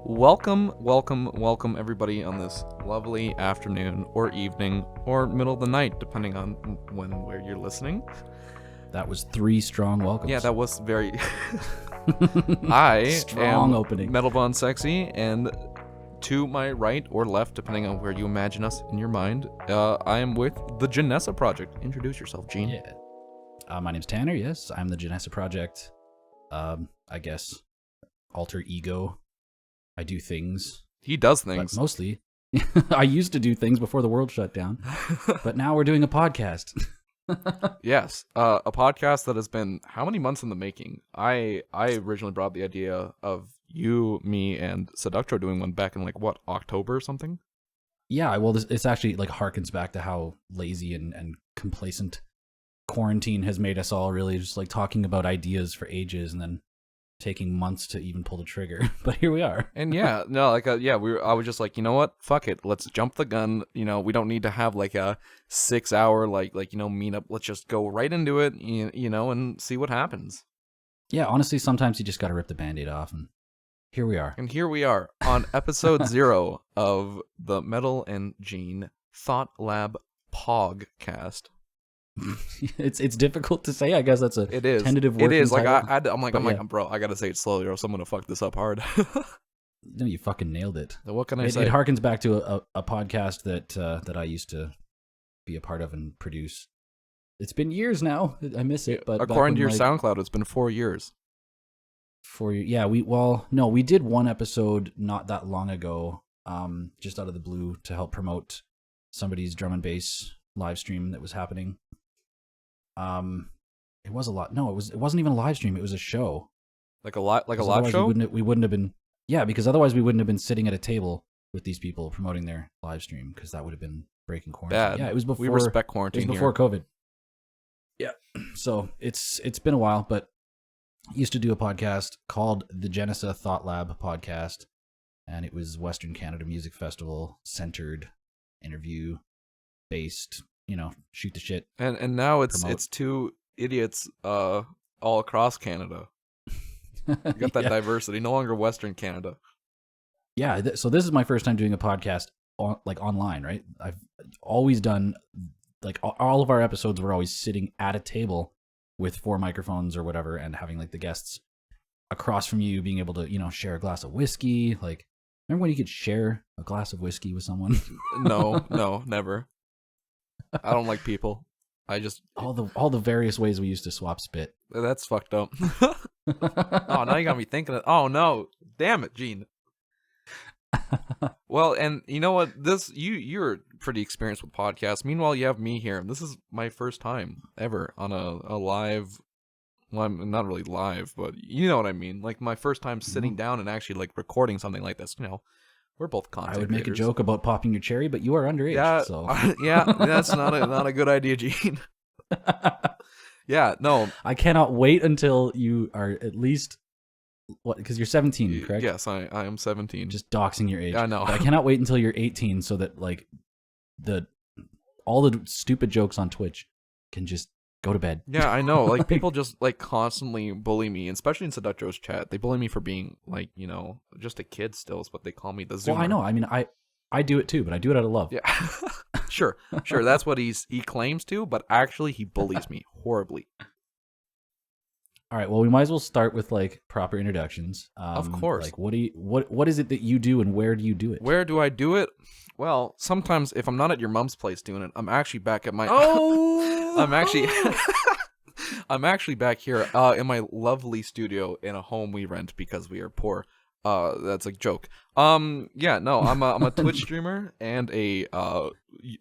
Welcome everybody on this lovely afternoon or evening or middle of the night, depending on when and where you're listening. That was 3 strong welcomes. Yeah, that was very... I strong am opening. MetalVonSexy, and to my right or left, depending on where you imagine us in your mind, I am with the Genesa Project. Introduce yourself, Gene. Yeah. My name's Tanner, yes. I'm the Genesa Project. I guess, alter ego. I do things. He does things. But mostly. I used to do things before the world shut down. But now we're doing a podcast. Yes, a podcast that has been how many months in the making? I originally brought the idea of you, me, and Seductro doing one back in October or something? Yeah, well, it's actually harkens back to how lazy and complacent quarantine has made us all, really just talking about ideas for ages and then taking months to even pull the trigger. But here we are. And yeah, no, I was just like, you know what? Fuck it. Let's jump the gun. You know, we don't need to have a 6-hour meetup. Let's just go right into it, and see what happens. Yeah, honestly, sometimes you just got to rip the Band-Aid off, and here we are. And here we are on episode 0 of the Metal and Gene ThotLab Pogcast. It's difficult to say. I guess that's tentative word. It is. Title. I'm bro, I gotta say it slowly or else I'm gonna fuck this up hard. No, you fucking nailed it. So what can I say? It harkens back to a podcast that I used to be a part of and produce. It's been years now. I miss it. But according to your SoundCloud, it's been 4 years. 4 years. Yeah. We did one episode not that long ago, just out of the blue to help promote somebody's drum and bass live stream that was happening. It was a lot. No, it wasn't even a live stream. It was a show. Like a live show? We wouldn't have been. Yeah, because otherwise we wouldn't have been sitting at a table with these people promoting their live stream, because that would have been breaking quarantine. Bad. Yeah, it was before. We respect quarantine. It was before COVID. Yeah. So it's been a while, but I used to do a podcast called the Genesa ThotLab Pogcast, and it was Western Canada Music Festival centered, interview based. Shoot the shit. And now it's 2 idiots all across Canada. You got that diversity. No longer Western Canada. Yeah. So this is my first time doing a podcast online, right? I've always done all of our episodes were always sitting at a table with 4 microphones or whatever, and having the guests across from you being able to share a glass of whiskey. Remember when you could share a glass of whiskey with someone? No, never. I don't like people. I just all the various ways we used to swap spit. That's fucked up. Oh, now you got me thinking of, oh no. Damn it, Gene. Well, and you know what? You're pretty experienced with podcasts. Meanwhile, you have me here. This is my first time ever on a live. Well, I'm not really live, but you know what I mean. My first time sitting down and actually recording something like this. We're both content I would make creators. a joke about popping your cherry, but you are underage. Yeah, so. Yeah, that's not a good idea, Gene. Yeah, no. I cannot wait until you are at least, because you're 17, correct? Yes, I am 17. Just doxing your age. I know. But I cannot wait until you're 18 so that all the stupid jokes on Twitch can just go to bed. Yeah, I know. People just constantly bully me, especially in Seductro's chat. They bully me for being just a kid still is what they call me, the Zoomer. Well, I know. I mean, I do it too, but I do it out of love. Yeah. Sure. That's what he claims to, but actually he bullies me horribly. All right. Well, we might as well start with proper introductions. Of course. What is it that you do, and where do you do it? Where do I do it? Well, sometimes if I'm not at your mom's place doing it, I'm actually back at my. Oh. I'm actually back here in my lovely studio in a home we rent because we are poor. That's a joke. Yeah, no, I'm a Twitch streamer and a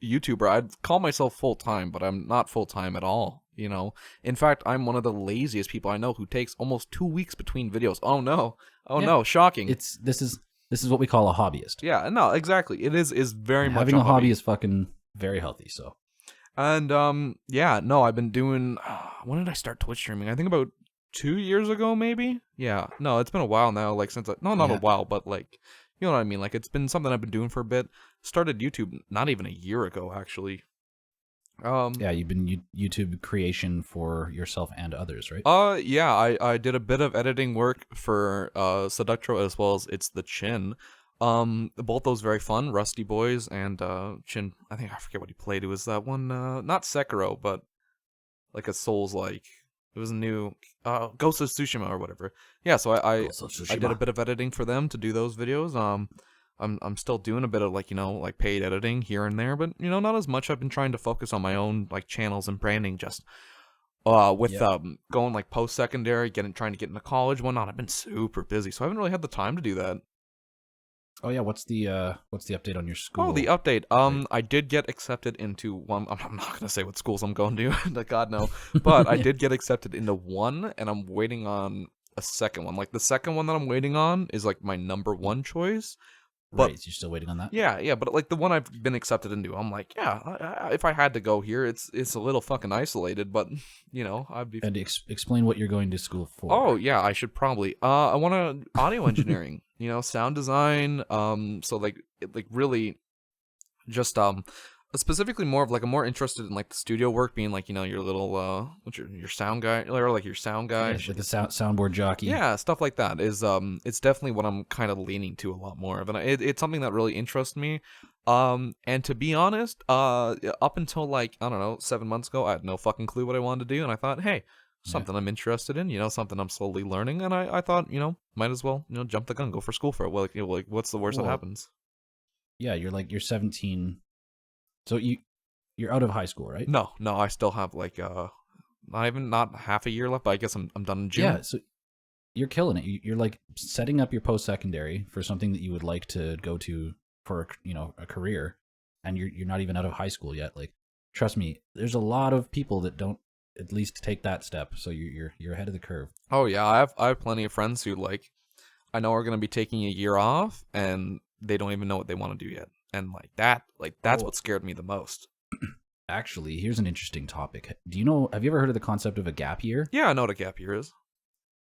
YouTuber. I'd call myself full time, but I'm not full time at all. In fact, I'm one of the laziest people I know who takes almost 2 weeks between videos. Oh no, no, shocking. This is what we call a hobbyist. Yeah, no, exactly. It is very much having a hobby is fucking very healthy. So, and yeah, no, I've been doing. When did I start Twitch streaming? I think about 2 years ago, maybe. Yeah, no, it's been a while now. Since not a while, but you know what I mean. It's been something I've been doing for a bit. Started YouTube not even a year ago, actually. Yeah, you've been YouTube creation for yourself and others, right? Yeah, I did a bit of editing work for Seductro as well as It's the Chin. Both those very fun, Rusty Boys and Chin. I think I forget what he played. It was that one, not Sekiro, but like a Souls like. It was a new Ghost of Tsushima or whatever. Yeah, so Ghost of I did a Tsushima. bit of editing for them to do those videos. I'm still doing a bit of like like paid editing here and there, but not as much. I've been trying to focus on my own like channels and branding just with Yeah. going like post secondary, trying to get into college, whatnot. I've been super busy, so I haven't really had the time to do that. Oh yeah, what's the update on your Oh, the school? update. Right. I did get accepted into one. I'm not gonna say what schools I'm going to. God no. But I Yeah. did get accepted into one, and I'm waiting on a second one. Like the second one that I'm waiting on is like my number one choice. But Right, so you're still waiting on that? yeah. But like the one I've been accepted into, I'm like, yeah. If I had to go here, it's a little fucking isolated, but I'd be. And explain what you're going to school Oh for. yeah, I should probably. I want to audio engineering. Sound design. So like really just specifically more of like I'm more interested in like the studio work, being like your little what's your sound guy, or like your sound guy. Yeah, like a soundboard jockey. Yeah, stuff like that is it's definitely what I'm kind of leaning to a lot more of, and it's something that really interests me. And to be honest, up until like I don't know 7 months ago, I had no fucking clue what I wanted to do, and I thought, hey, Yeah. something I'm interested in, something I'm slowly learning, and I thought, might as well, jump the gun, go for school for it. Well, like what's the worst that Well, happens? yeah, you're 17. So you're out of high school, right? No, I still have like not half a year left, but I guess I'm done in Yeah, June. so you're killing it. You're like setting up your post-secondary for something that you would like to go to for, a career, and you're not even out of high school yet. Like, trust me, there's a lot of people that don't at least take that step. So you're ahead of the curve. Oh yeah, I have plenty of friends who like I know are gonna be taking a year off and they don't even know what they want to do yet. And that's Oh, what scared me the most. actually, here's an interesting topic. Have you ever heard of the concept of a gap year? Yeah, I know what a gap year is.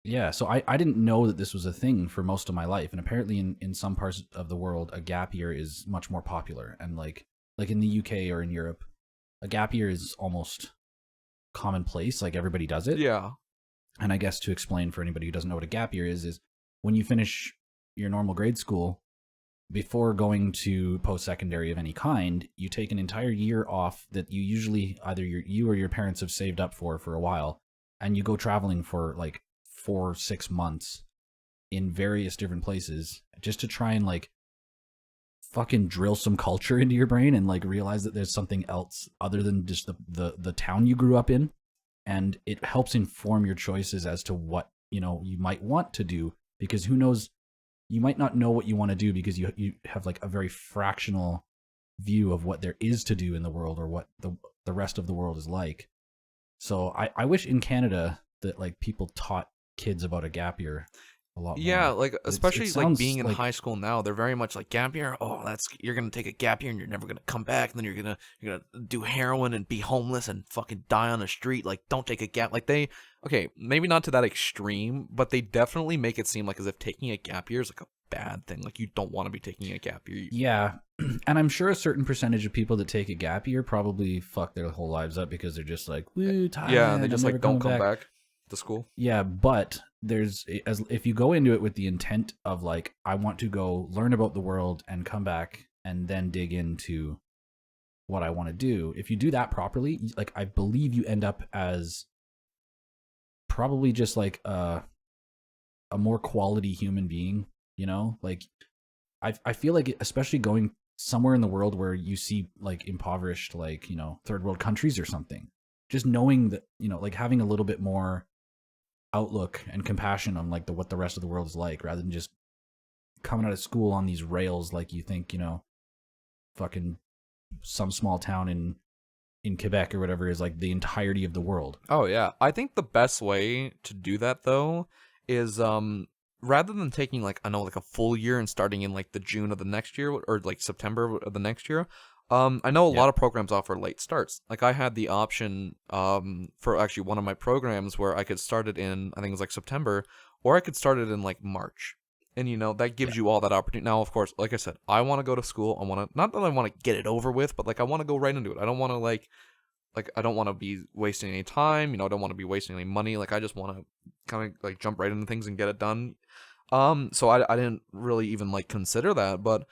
Yeah, so I didn't know that this was a thing for most of my life, and apparently in some parts of the world, a gap year is much more popular, and like in the UK or in Europe, a gap year is almost commonplace, like everybody does it. Yeah. And I guess to explain for anybody who doesn't know what a gap year is when you finish your normal grade school, before going to post-secondary of any kind, you take an entire year off that you usually either you or your parents have saved up for a while, and you go traveling for like 4 6 months in various different places just to try and like fucking drill some culture into your brain and like realize that there's something else other than just the town you grew up in, and it helps inform your choices as to what you might want to do, because who knows, you might not know what you want to do because you have like a very fractional view of what there is to do in the world, or what the rest of the world is like. So I wish in Canada that like people taught kids about a gap year a lot Yeah, more. like It especially like sounds being in like, high school now, they're very much like gap year. Oh, that's you're gonna take a gap year and you're never gonna come back. And then you're gonna do heroin and be homeless and fucking die on the street. Like, don't take a gap. Like okay, maybe not to that extreme, but they definitely make it seem like as if taking a gap year is like a bad thing. Like you don't want to be taking a gap year. yeah. And I'm sure a certain percentage of people that take a gap year probably fuck their whole lives up because they're just like, woo, Yeah, they Thailand, I'm just never like don't coming come back. back to school. Yeah, but as if you go into it with the intent of like, I want to go learn about the world and come back and then dig into what I want to do. If you do that properly, like I believe you end up as probably just like a more quality human being, Like I feel like especially going somewhere in the world where you see like impoverished, like, third world countries or something, just knowing that, like having a little bit more outlook and compassion on like what the rest of the world is like, rather than just coming out of school on these rails like you think, fucking some small town in Quebec or whatever is like the entirety of the world. Oh yeah, I think the best way to do that though is rather than taking like I know like a full year and starting in like the June of the next year or like September of the next year. I know a Yeah. lot of programs offer late starts. Like I had the option for actually one of my programs where I could start it in I think it was like September, or I could start it in like March. And that Yeah. gives you all that opportunity. Now, of course, like I said, I want to go to school. I want to not that I want to get it over with, but like I want to go right into it. I don't want to like like I don't want to be wasting any time, I don't want to be wasting any money. Like I just want to kind of like jump right into things and get it done. So I didn't really even like consider that, but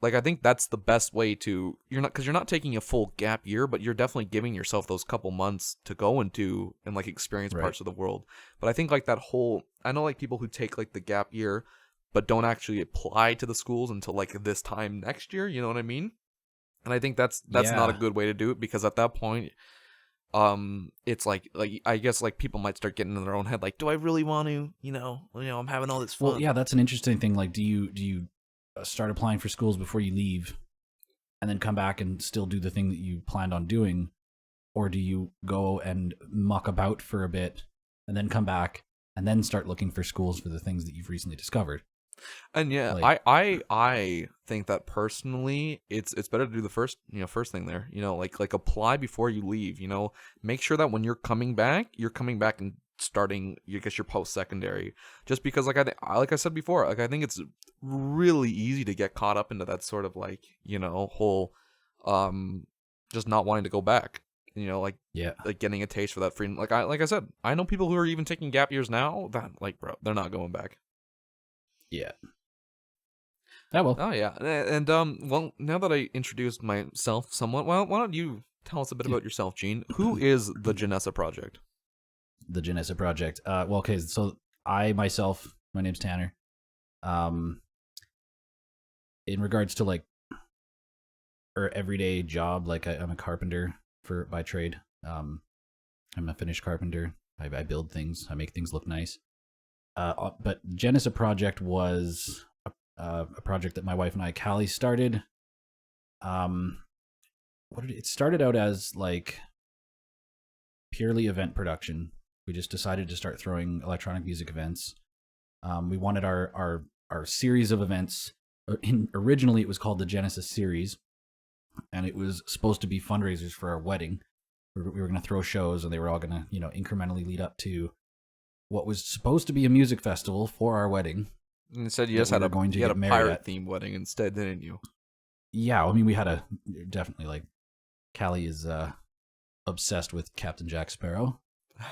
like I think that's the best way to because you're not taking a full gap year, but you're definitely giving yourself those couple months to go into and like experience Right. parts of the world. But I think like that whole I know like people who take like the gap year but don't actually apply to the schools until like this time next year, you know what I mean? And I think that's not a Yeah. good way to do it, because at that point it's like I guess like people might start getting in their own head like, do I really want to, I'm having all this Well, fun. yeah, that's an interesting thing. Like, do you start applying for schools before you leave, and then come back and still do the thing that you planned on doing, or do you go and muck about for a bit and then come back and then start looking for schools for the things that you've recently discovered? And yeah, Like, I think that personally, it's better to do the first thing there. Like apply before you leave. Make sure that when you're coming back and starting, I guess, your post secondary. Just because, like I said before, like I think it's really easy to get caught up into that sort of like whole, just not wanting to go back. Like yeah, like getting a taste for that freedom. Like I said, I know people who are even taking gap years now that like, bro, they're not going back. yeah. That will. Oh yeah, and well, now that I introduced myself somewhat, well, why don't you tell us a bit about yourself, Gene? Who is the Genesa Project? The Genesa Project. Well, okay, so I myself, my name's Tanner. Um, in regards to like our everyday job, like I'm a carpenter by trade. I'm a finished carpenter. I build things. I make things look nice. But Genesa Project was a project that my wife and I, Kali, started. It started out as like purely event production. We just decided to start throwing electronic music events. We wanted our series of events. Originally, it was called the Genesa series, and it was supposed to be fundraisers for our wedding. We were going to throw shows, and they were all going to incrementally lead up to what was supposed to be a music festival for our wedding. Instead, you just had a pirate themed wedding instead, didn't you? Yeah, I mean, we had definitely like Kali is obsessed with Captain Jack Sparrow,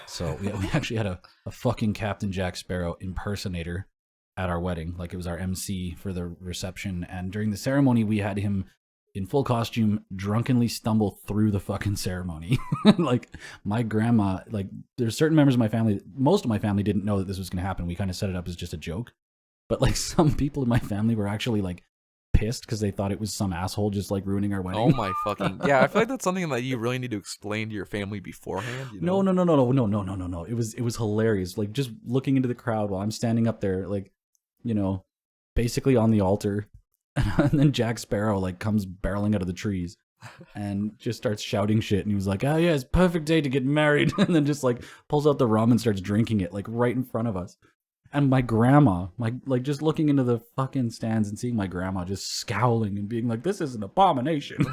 so we actually had a fucking Captain Jack Sparrow impersonator at our wedding. Like, it was our MC for the reception, and during the ceremony, we had him in full costume drunkenly stumble through the fucking ceremony. Like, my grandma, like, there's certain members of my family, most of my family didn't know that this was going to happen. We kind of set it up as just a joke. But like, some people in my family were actually like pissed because they thought it was some asshole just like ruining our wedding. Oh my fucking yeah! I feel like that's something that you really need to explain to your family beforehand. No. It was hilarious. Like, just looking into the crowd while I'm standing up there, like, basically on the altar, and then Jack Sparrow like comes barreling out of the trees and just starts shouting shit. And he was like, "Oh yeah, it's a perfect day to get married," and then just like pulls out the rum and starts drinking it like right in front of us. And my grandma, like just looking into the fucking stands and seeing my grandma just scowling and being like, "This is an abomination."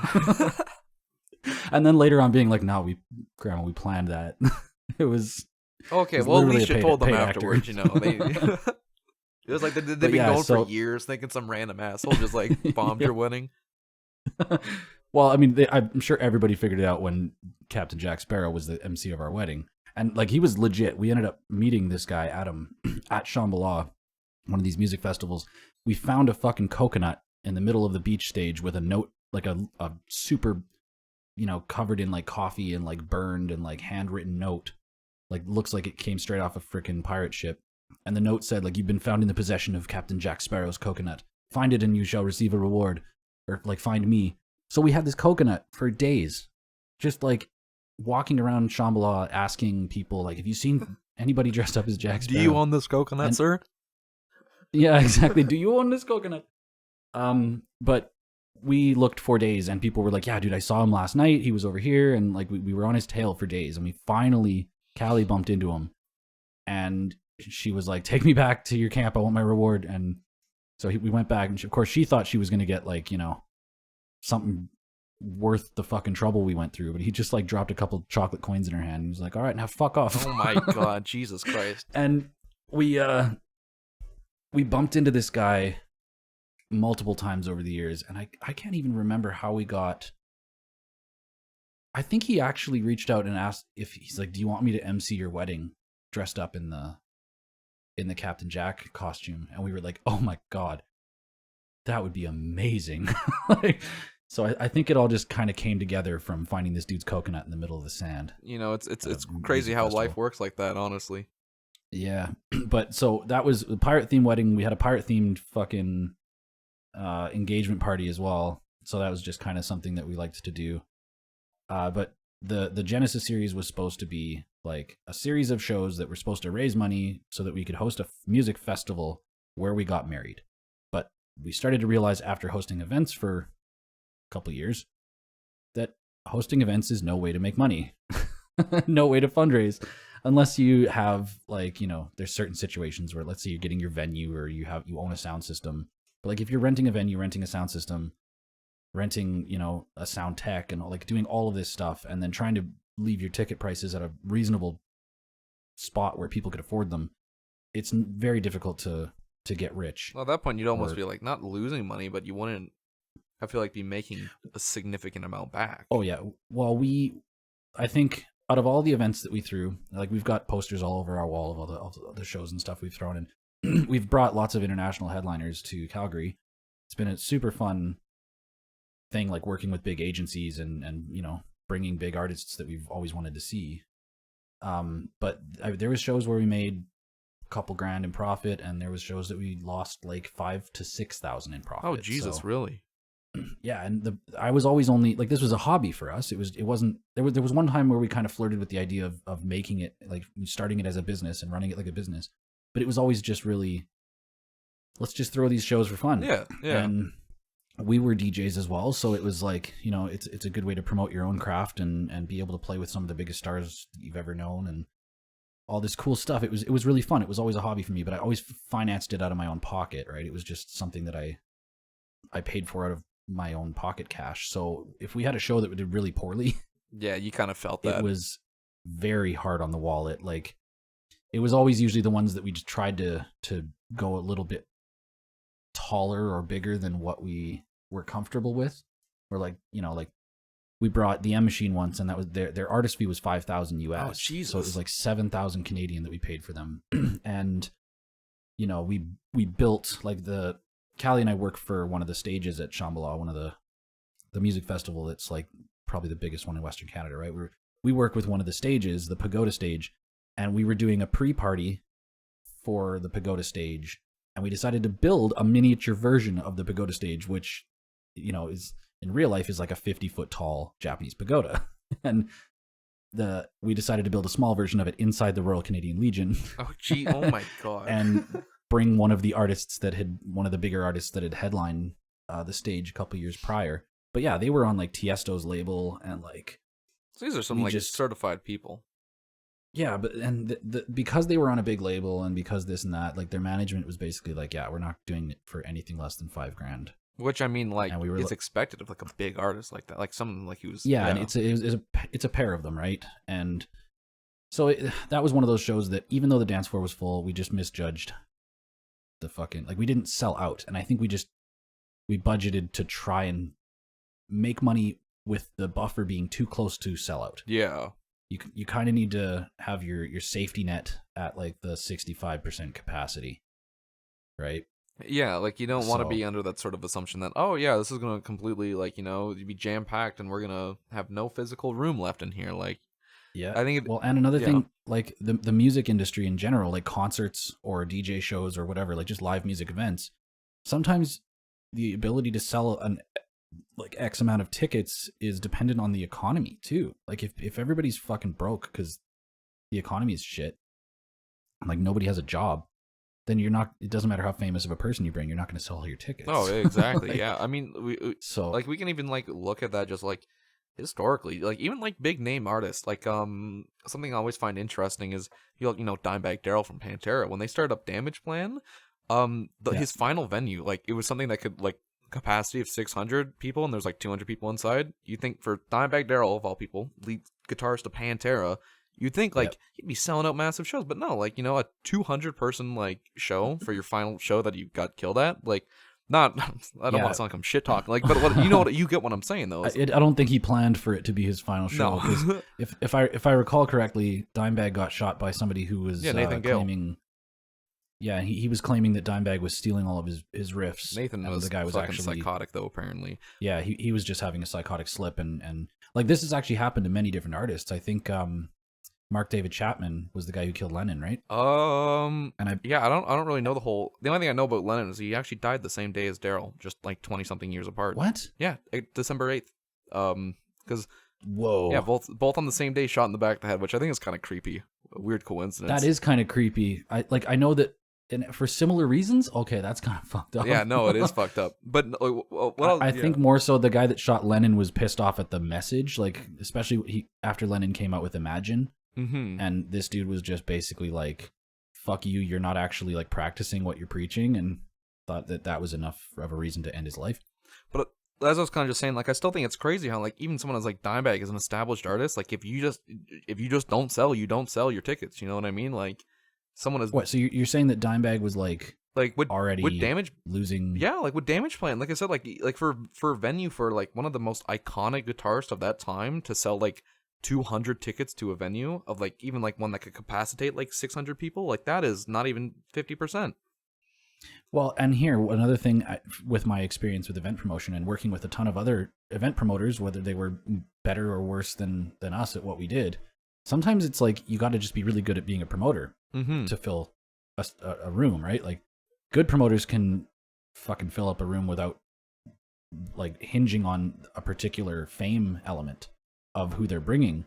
And then later on being like, "No, Grandma, we planned that." It was okay. Well, at least you told them afterwards. Actor. It was like they've been going for years, thinking some random asshole just like bombed your wedding. Well, I mean, I'm sure everybody figured it out when Captain Jack Sparrow was the MC of our wedding. And like, he was legit. We ended up meeting this guy, Adam, at Shambhala, one of these music festivals. We found a fucking coconut in the middle of the beach stage with a note, like a super, covered in like coffee and like burned and like handwritten note. Like, looks like it came straight off a freaking pirate ship. And the note said, like, "You've been found in the possession of Captain Jack Sparrow's coconut. Find it and you shall receive a reward." Or like, "Find me." So we had this coconut for days, just like walking around Shambhala asking people, like, "Have you seen anybody dressed up as Jack Sparrow? Do you own this coconut, sir?" Yeah, exactly. "Do you own this coconut?" But we looked for days, and people were like, "Yeah, dude, I saw him last night. He was over here," and like we were on his tail for days, and we finally, Kali bumped into him, and she was like, "Take me back to your camp. I want my reward." And so we went back, and of course she thought she was gonna get like something worth the fucking trouble we went through, but he just like dropped a couple chocolate coins in her hand and he was like, "All right, now fuck off." Oh my god, Jesus Christ. And we bumped into this guy multiple times over the years, and I can't even remember how we got I think he actually reached out and asked if he's like, "Do you want me to MC your wedding dressed up in the Captain Jack costume?" And we were like, "Oh my god, that would be amazing!" Like, so I think it all just kind of came together from finding this dude's coconut in the middle of the sand. You know, it's crazy how life works like that, honestly. Yeah, but so that was a pirate themed wedding. We had a pirate themed fucking engagement party as well. So that was just kind of something that we liked to do. But the Genesa series was supposed to be like a series of shows that were supposed to raise money so that we could host a music festival where we got married. But we started to realize after hosting events for a couple years that hosting events is no way to make money. No way to fundraise unless you have, like, you know, there's certain situations where, let's say you're getting your venue or you own a sound system. But like if you're renting a venue, renting a sound system, renting, you know, a sound tech and like doing all of this stuff and then trying to leave your ticket prices at a reasonable spot where people could afford them, it's very difficult to get rich. Well, at that point, you'd almost be like not losing money, but you wouldn't, I feel like, be making a significant amount back. Oh yeah. Well, I think out of all the events that we threw, like we've got posters all over our wall of all the shows and stuff we've thrown in. We've brought lots of international headliners to Calgary. It's been a super fun thing, like working with big agencies and you know, bringing big artists that we've always wanted to see. But there was shows where we made a couple grand in profit, and there was shows that we lost like 5,000 to 6,000 in profit. Oh Jesus, so, really? Yeah, and I was always only like, this was a hobby for us. It wasn't there was one time where we kind of flirted with the idea of making it, like starting it as a business and running it like a business, but it was always just really, let's just throw these shows for fun. Yeah. And we were DJs as well, so it was like, you know, it's a good way to promote your own craft and be able to play with some of the biggest stars that you've ever known and all this cool stuff. It was really fun. It was always a hobby for me, but I always financed it out of my own pocket, right? It was just something that I paid for out of my own pocket cash. So if we had a show that did really poorly, yeah, you kind of felt that. It was very hard on the wallet. Like, it was always usually the ones that we just tried to go a little bit taller or bigger than what we were comfortable with. Or like, you know, like we brought the M Machine once, and that was their artist fee was 5,000 US. Oh, Jesus. So it was like 7,000 Canadian that we paid for them. And you know, we built like Kali and I work for one of the stages at Shambhala, one of the music festival that's like probably the biggest one in Western Canada, right? We work with one of the stages, the Pagoda stage, and we were doing a pre-party for the Pagoda stage, and we decided to build a miniature version of the Pagoda stage, which, you know, is in real life is like a 50-foot tall Japanese pagoda. And we decided to build a small version of it inside the Royal Canadian Legion. Oh gee, oh my god. And bring one of the bigger artists that had headlined the stage a couple years prior. But yeah, they were on like Tiesto's label, and like, so these are some like just certified people. Yeah, but because they were on a big label and because this and that, like their management was basically like, yeah, we're not doing it for anything less than $5,000. Which, I mean, like, it's expected of like a big artist like that, like someone like he was. Yeah, and it's a pair of them, right? And so that was one of those shows that even though the dance floor was full, we just misjudged the fucking, like, we didn't sell out. And I think we budgeted to try and make money with the buffer being too close to sellout. Yeah. You kind of need to have your safety net at like the 65% capacity, right? Yeah, like you don't want to be under that sort of assumption that, oh yeah, this is going to completely, like, you know, be jam-packed and we're going to have no physical room left in here. Like, yeah, I think and another thing, like the music industry in general, like concerts or DJ shows or whatever, like just live music events, sometimes the ability to sell like X amount of tickets is dependent on the economy too. Like if everybody's fucking broke because the economy is shit, like nobody has a job, then it doesn't matter how famous of a person you bring, you're not going to sell all your tickets. Oh, exactly. Like, yeah. I mean, we can even like look at that just like historically, like even like big name artists, like something I always find interesting is you know Dimebag Darrell from Pantera, when they started up Damage Plan, his final venue, like it was something that could like capacity of 600 people and there's like 200 people inside. You think for Dimebag Darrell, of all people, lead guitarist to Pantera, you'd think like he'd be selling out massive shows, but no, like, you know, a 200 person like show for your final show that you got killed at, like Not, I don't want to sound like I'm shit talking. Like, but what, you know what, you get what I'm saying though. I don't think he planned for it to be his final show. No. if I recall correctly, Dimebag got shot by somebody who was Nathan Gale. claiming. Yeah, he was claiming that Dimebag was stealing all of his riffs. Nathan was the guy was fucking actually psychotic though, apparently. Yeah, he was just having a psychotic slip, and like this has actually happened to many different artists. I think Mark David Chapman was the guy who killed Lennon, right? And I don't really know the only thing I know about Lennon is he actually died the same day as Daryl, just like 20 something years apart. What? Yeah, December 8th. Because whoa, yeah, both on the same day, shot in the back of the head, which I think is kind of creepy. A weird coincidence. That is kind of creepy. I know that. And for similar reasons, okay, that's kind of fucked up. Yeah, no, it is fucked up. But I think more so the guy that shot Lennon was pissed off at the message, like especially after Lennon came out with Imagine, and this dude was just basically like, "Fuck you, you're not actually like practicing what you're preaching," and thought that was enough of a reason to end his life. But as I was kind of just saying, like I still think it's crazy how like even someone as like Dimebag is an established artist. Like if you just don't sell, you don't sell your tickets. You know what I mean? Like. Someone is what? So you're saying that Dimebag was like would already Damage losing? Yeah, like with Damage playing, like I said, like for a venue for like one of the most iconic guitarists of that time to sell like 200 tickets to a venue of like even like one that could capacitate like 600 people, like that is not even 50%. Well, and here another thing with my experience with event promotion and working with a ton of other event promoters, whether they were better or worse than us at what we did. Sometimes it's like you got to just be really good at being a promoter to fill a room, right? Like good promoters can fucking fill up a room without like hinging on a particular fame element of who they're bringing.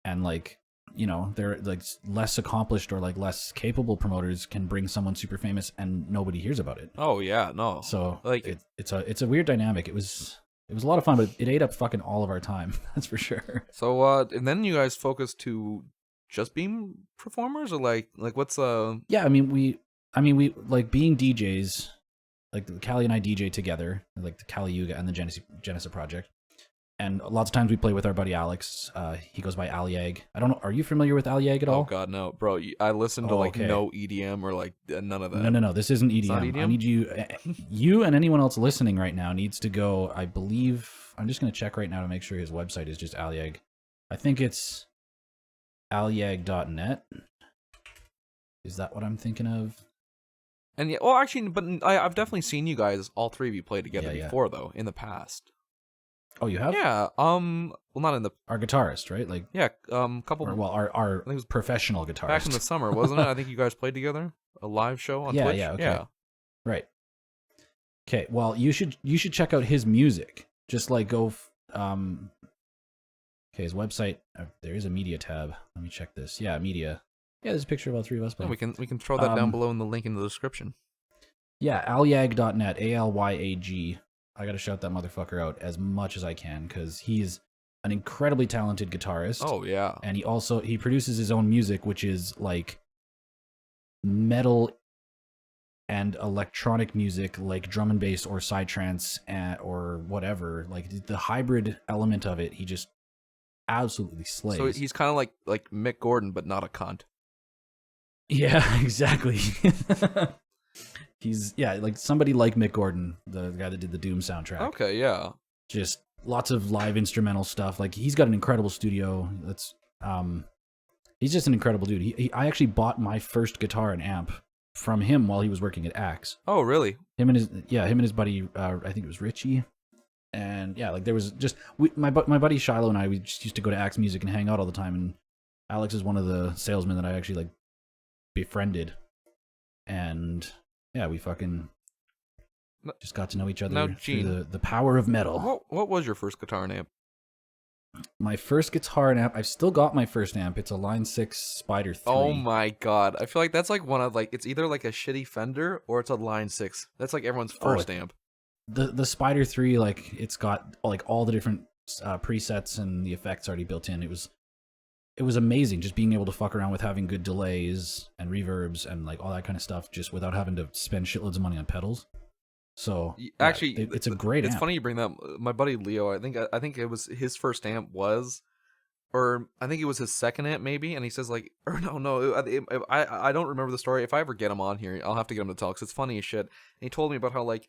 And like, you know, they're like less accomplished or like less capable promoters can bring someone super famous and nobody hears about it. Oh yeah, no. So like it's a weird dynamic. It was a lot of fun, but it ate up fucking all of our time. That's for sure. So, and then you guys focused to just being performers, or like what's Yeah, I mean we like being DJs. Like Kali and I DJ together, like the KaliYuga and the Genesa Project. And lots of times we play with our buddy Alex. He goes by Alyag. I don't know. Are you familiar with Alyag at all? Oh God, no, bro. I listen to no EDM or like none of that. No. This isn't EDM. Not EDM? I need you and anyone else listening right now needs to go. I believe I'm just going to check right now to make sure his website is just Alyag. I think it's alyag.net. Is that what I'm thinking of? And yeah, well, actually, but I've definitely seen you guys, all three of you, play together before, though, in the past. Oh, you have? Yeah. Well, not in the our guitarist, right? Like couple. Or, well, our I think it was professional guitarist back in the summer, wasn't it? I think you guys played together a live show on Twitch. Yeah, okay. Yeah. Right. Okay. Well, you should check out his music. Just like go. Okay, his website. There is a media tab. Let me check this. Yeah, media. Yeah, there's a picture of all three of us playing. We can throw that down below in the link in the description. Yeah, alyag.net, ALYAG. I gotta shout that motherfucker out as much as I can because he's an incredibly talented guitarist. Oh yeah, and he produces his own music, which is like metal and electronic music, like drum and bass or psytrance or whatever. Like the hybrid element of it, he just absolutely slays. So he's kind of like Mick Gordon, but not a cunt. Yeah, exactly. He's like somebody like Mick Gordon, the guy that did the Doom soundtrack. Okay, yeah. Just lots of live instrumental stuff. Like he's got an incredible studio. That's he's just an incredible dude. I actually bought my first guitar and amp from him while he was working at Axe. Oh, really? Him and his buddy, I think it was Richie. And yeah, like there was just my buddy Shiloh and I, we just used to go to Axe Music and hang out all the time. And Alex is one of the salesmen that I actually like befriended. And yeah, we fucking just got to know each other through the power of metal. What was your first guitar and amp? My first guitar and amp, I've still got my first amp. It's a Line 6 Spider 3. Oh my god. I feel like that's like one of it's either like a shitty Fender or it's a Line 6. That's like everyone's first amp. The Spider 3, like it's got like all the different presets and the effects already built in. It was amazing just being able to fuck around with having good delays and reverbs and like all that kind of stuff just without having to spend shitloads of money on pedals. So actually, it's a great amp. It's funny you bring that up. My buddy Leo, I think it was his first amp or I think it was his second amp maybe, and he says like, or no, I don't remember the story. If I ever get him on here, I'll have to get him to talk because it's funny as shit. And he told me about how like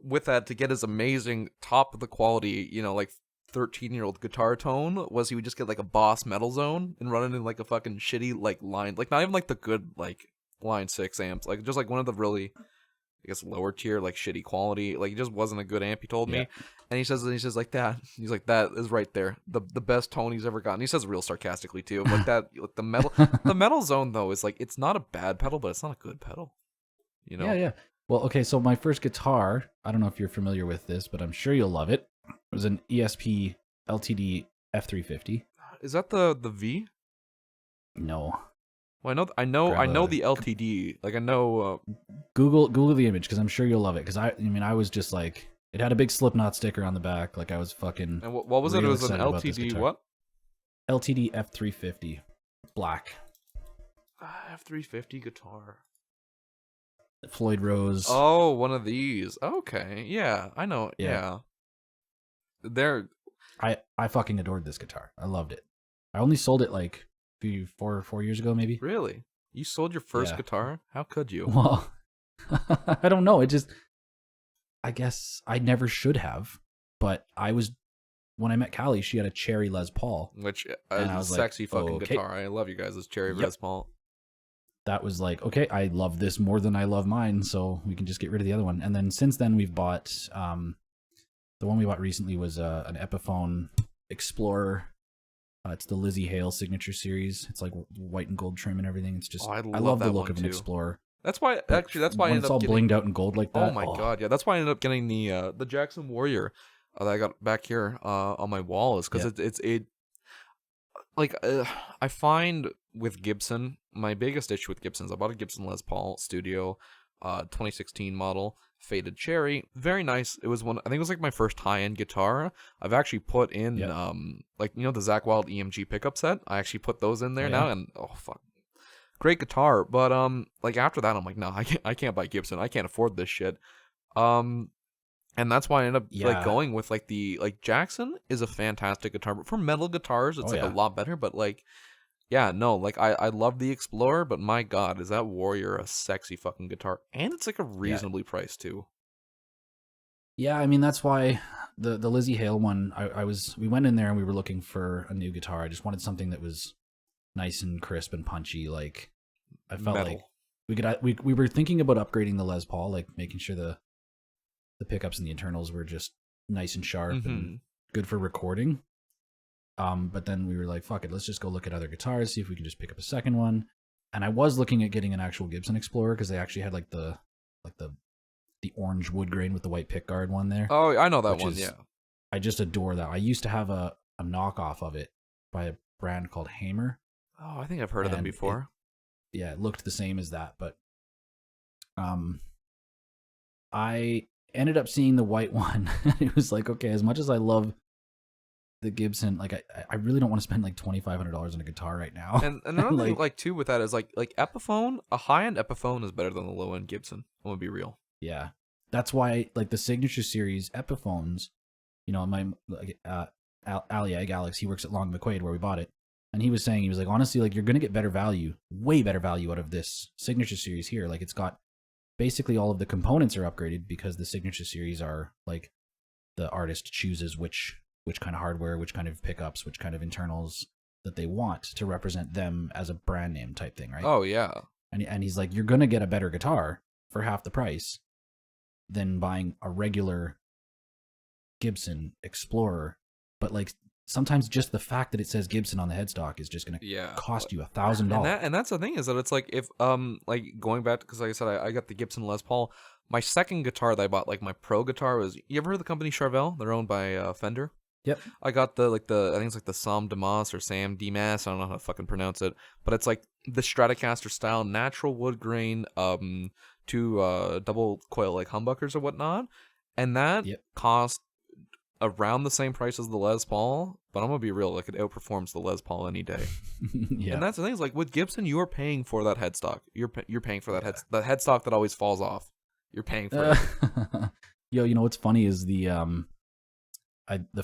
with that, to get his amazing top of the quality, like 13-year-old guitar tone, was he would just get like a Boss Metal Zone and run it in like a fucking shitty like line, like not even like the good like line 6 amps, like just like one of the really, I guess, lower tier, like shitty quality. Like it just wasn't a good amp, he told me. And he says like that. He's like, that is right there, the best tone he's ever gotten. He says real sarcastically too. Like that, like the Metal Zone though is like, it's not a bad pedal, but it's not a good pedal. Yeah. Well, okay, so my first guitar, I don't know if you're familiar with this, but I'm sure you'll love it. It was an ESP LTD F350. Is that the V? No. Well, I know the LTD. Like I know. Google the image because I'm sure you'll love it. Because I was just like, it had a big Slipknot sticker on the back. Like I was fucking. And what was it? It was an LTD what? LTD F350, black. F350 guitar. Floyd Rose. Oh, one of these. Okay, yeah, I know. Yeah. They're. I fucking adored this guitar. I loved it. I only sold it like four years ago, maybe. Really? You sold your first guitar? How could you? Well, I don't know. I guess I never should have. But when I met Kali, she had a cherry Les Paul. Which is a sexy fucking guitar. I love you guys' cherry Les Paul. That was like, okay, I love this more than I love mine, so we can just get rid of the other one. And then since then, we've bought, the one we bought recently was an Epiphone Explorer. It's the Lizzie Hale signature series. It's like white and gold trim and everything. It's just, I love the look of an Explorer. That's why I ended up getting... it's all blinged out in gold like that. Oh my god, yeah. That's why I ended up getting the Jackson Warrior that I got back here on my wall, is because I find with Gibson, my biggest issue with Gibson is I bought a Gibson Les Paul Studio 2016 model, faded cherry, very nice. It was I think it was like my first high-end guitar. I've actually put in the Zach Wild EMG pickup set. I actually put those in there now, and oh fuck, great guitar. But like after that, I'm like, no, I can't buy Gibson. I can't afford this shit. And that's why I ended up like going with like Jackson is a fantastic guitar, but for metal guitars, it's a lot better. But like, yeah, no, like I love the Explorer, but my god, is that Warrior a sexy fucking guitar? And it's like a reasonably priced too. Yeah, I mean that's why the Lizzie Hale one, we went in there and we were looking for a new guitar. I just wanted something that was nice and crisp and punchy. Like I felt like we were thinking about upgrading the Les Paul, like making sure the pickups and the internals were just nice and sharp and good for recording. But then we were like, fuck it, let's just go look at other guitars, see if we can just pick up a second one. And I was looking at getting an actual Gibson Explorer because they actually had like the orange wood grain with the white pickguard one there. Oh, I know that one. Yeah, I just adore that. I used to have a knockoff of it by a brand called Hamer. Oh, I think I've heard of them before. It looked the same as that, but I ended up seeing the white one. It was like, okay, as much as I love the Gibson, like I really don't want to spend like $2,500 on a guitar right now. And another thing like too with that is like Epiphone, a high-end Epiphone is better than the low-end Gibson. I'm gonna be real. Yeah, that's why like the Signature Series Epiphones, my Alyag Alex, he works at Long McQuaid where we bought it, and he was like, honestly, like you're gonna get better value, way better value out of this Signature Series here. Like it's got basically all of the components are upgraded because the Signature Series are like the artist chooses which kind of hardware, which kind of pickups, which kind of internals that they want to represent them as a brand name type thing, right? Oh yeah. And he's like, you're gonna get a better guitar for half the price than buying a regular Gibson Explorer. But like sometimes just the fact that it says Gibson on the headstock is just gonna cost you $1,000. And that's the thing, is that it's like, if like going back, because like I said, I got the Gibson Les Paul. My second guitar that I bought, like my pro guitar, was, you ever heard of the company Charvel? They're owned by Fender. Yep. I got I think it's like the Sam Damas or Sam Damas, I don't know how to fucking pronounce it, but it's like the Stratocaster style natural wood grain, two double coil like humbuckers or whatnot, and that cost around the same price as the Les Paul, but I'm gonna be real, like it outperforms the Les Paul any day. And that's the thing, is like with Gibson, you are paying for that headstock. You're paying for that that headstock that always falls off. You're paying for it. Yo, what's funny is the